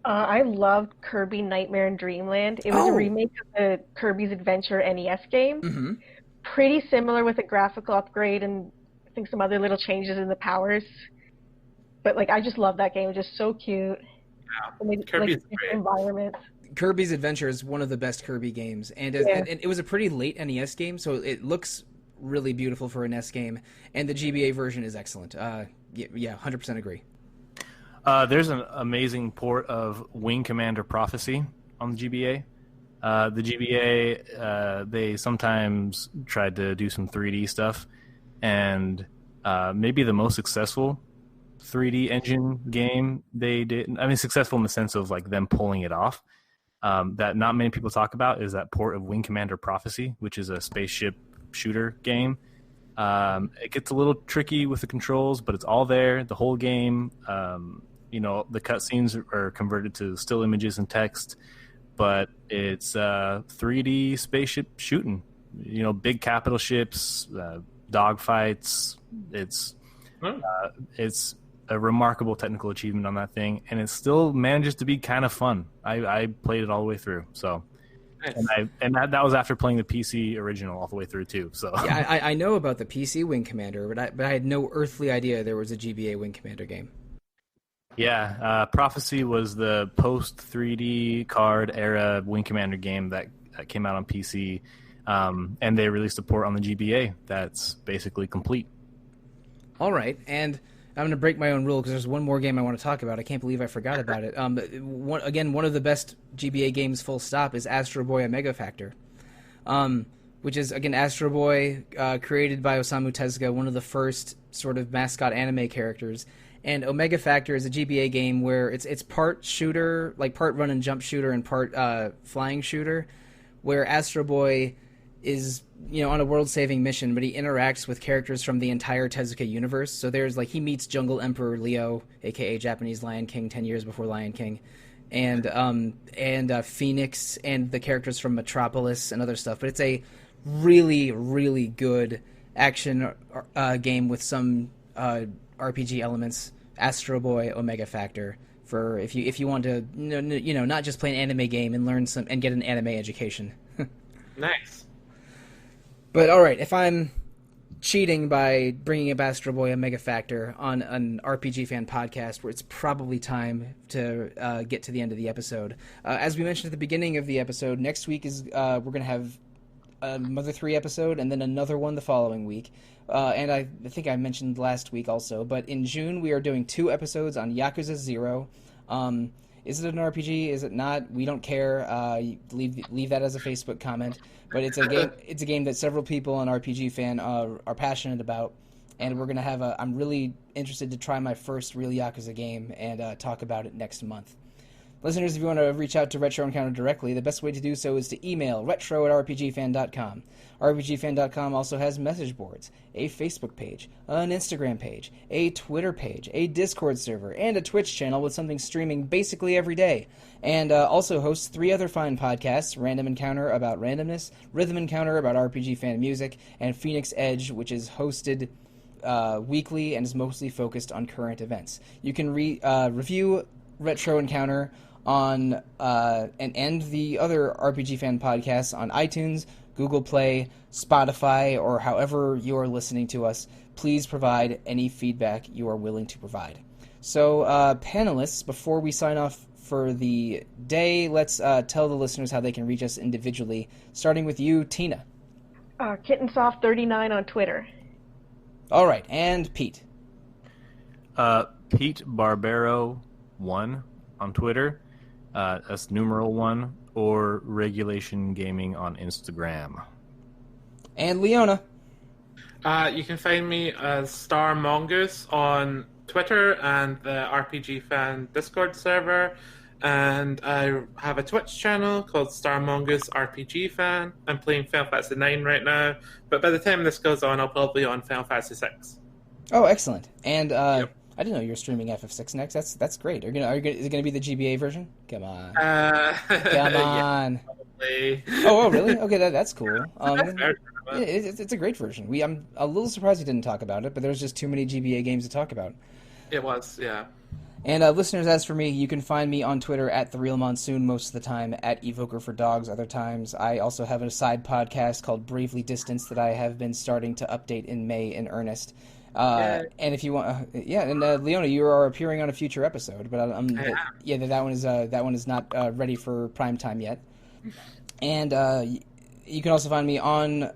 I loved Kirby Nightmare and Dreamland. It was a remake of the Kirby's Adventure NES game. Mm-hmm. Pretty similar with a graphical upgrade and I think some other little changes in the powers. But like, I just love that game. It was just so cute. Yeah, Kirby's great. Environment. Kirby's Adventure is one of the best Kirby games, and it was a pretty late NES game, so it looks really beautiful for a NES game. And the GBA version is excellent. 100% agree. There's an amazing port of Wing Commander Prophecy on the GBA. The GBA, they sometimes tried to do some 3D stuff, and maybe the most successful 3D engine game they did, I mean, successful in the sense of like them pulling it off, that not many people talk about, is that port of Wing Commander Prophecy, which is a spaceship shooter game. It gets a little tricky with the controls, but it's all there. The whole game, the cutscenes are converted to still images and text, but it's 3D spaceship shooting. Big capital ships, dogfights. It's a remarkable technical achievement on that thing, and it still manages to be kind of fun. I played it all the way through, so. Nice. And that was after playing the PC original all the way through too. So yeah, I know about the PC Wing Commander, but I had no earthly idea there was a GBA Wing Commander game. Yeah, Prophecy was the post 3D card era Wing Commander game that came out on PC, and they released a port on the GBA that's basically complete. All right, and I'm going to break my own rule because there's one more game I want to talk about. I can't believe I forgot about it. One of the best GBA games, full stop, is Astro Boy Omega Factor, which is, again, Astro Boy, created by Osamu Tezuka, one of the first sort of mascot anime characters. And Omega Factor is a GBA game where it's part shooter, like part run and jump shooter and part flying shooter, where Astro Boy is on a world-saving mission, but he interacts with characters from the entire Tezuka universe. So there's he meets Jungle Emperor Leo, aka Japanese Lion King, 10 years before Lion King, and Phoenix and the characters from Metropolis and other stuff. But it's a really, really good action game with some RPG elements. Astro Boy Omega Factor, for if you want to not just play an anime game and learn some and get an anime education. Nice. But all right, if I'm cheating by bringing up Astro Boy Omega Factor on an RPG fan podcast, where it's probably time to get to the end of the episode. As we mentioned at the beginning of the episode, next week is we're going to have another 3 episode and then another one the following week. And I think I mentioned last week also, but in June we are doing 2 episodes on Yakuza 0. Is it an RPG? Is it not? We don't care. Leave that as a Facebook comment. But it's a game. It's a game that several people on RPG Fan are passionate about, and we're gonna have a. I'm really interested to try my first real Yakuza game and talk about it next month. Listeners, if you want to reach out to Retro Encounter directly, the best way to do so is to email retro@rpgfan.com. RPGFan.com also has message boards, a Facebook page, an Instagram page, a Twitter page, a Discord server, and a Twitch channel with something streaming basically every day. And also hosts 3 other fine podcasts, Random Encounter about randomness, Rhythm Encounter about RPG fan music, and Phoenix Edge, which is hosted weekly and is mostly focused on current events. You can review Retro Encounter on and the other RPG fan podcasts on iTunes, Google Play, Spotify, or however you are listening to us. Please provide any feedback you are willing to provide. So, panelists, before we sign off for the day, let's tell the listeners how they can reach us individually, starting with you, Tina. Kittensoft39 on Twitter. All right, and Pete. Pete Barbero 1 on Twitter. That's numeral 1, or Regulation Gaming on Instagram. And Leona. You can find me as Star Mongoose on Twitter and the RPG Fan Discord server. And I have a Twitch channel called Star Mongoose RPG Fan. I'm playing Final Fantasy 9 right now, but by the time this goes on, I'll probably be on Final Fantasy 6. Oh, excellent. And Yep. I didn't know you were streaming FF6 next. That's great. Is it gonna be the GBA version? Come on. Come on. Yeah, Oh, really? Okay, that's cool. It's a great version. I'm a little surprised we didn't talk about it, but there's just too many GBA games to talk about. It was, yeah. And listeners, as for me, you can find me on Twitter at The Real Monsoon most of the time, at Evoker for Dogs other times. I also have a side podcast called Bravely Distanced that I have been starting to update in May in earnest. And if you want, Leona, you are appearing on a future episode, but that one is not ready for prime time yet. And you can also find me on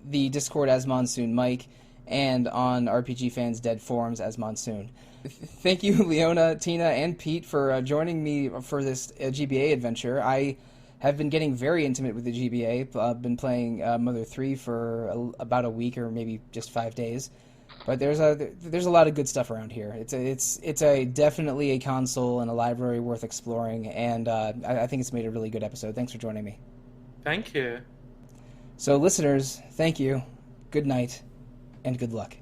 the Discord as Monsoon Mike, and on RPG Fans Dead Forums as Monsoon. Thank you, Leona, Tina, and Pete for joining me for this GBA adventure. I have been getting very intimate with the GBA. I've been playing Mother 3 for about a week or maybe just 5 days. But there's a lot of good stuff around here. It's definitely a console and a library worth exploring, and I think it's made a really good episode. Thanks for joining me. Thank you. So listeners, thank you, good night, and good luck.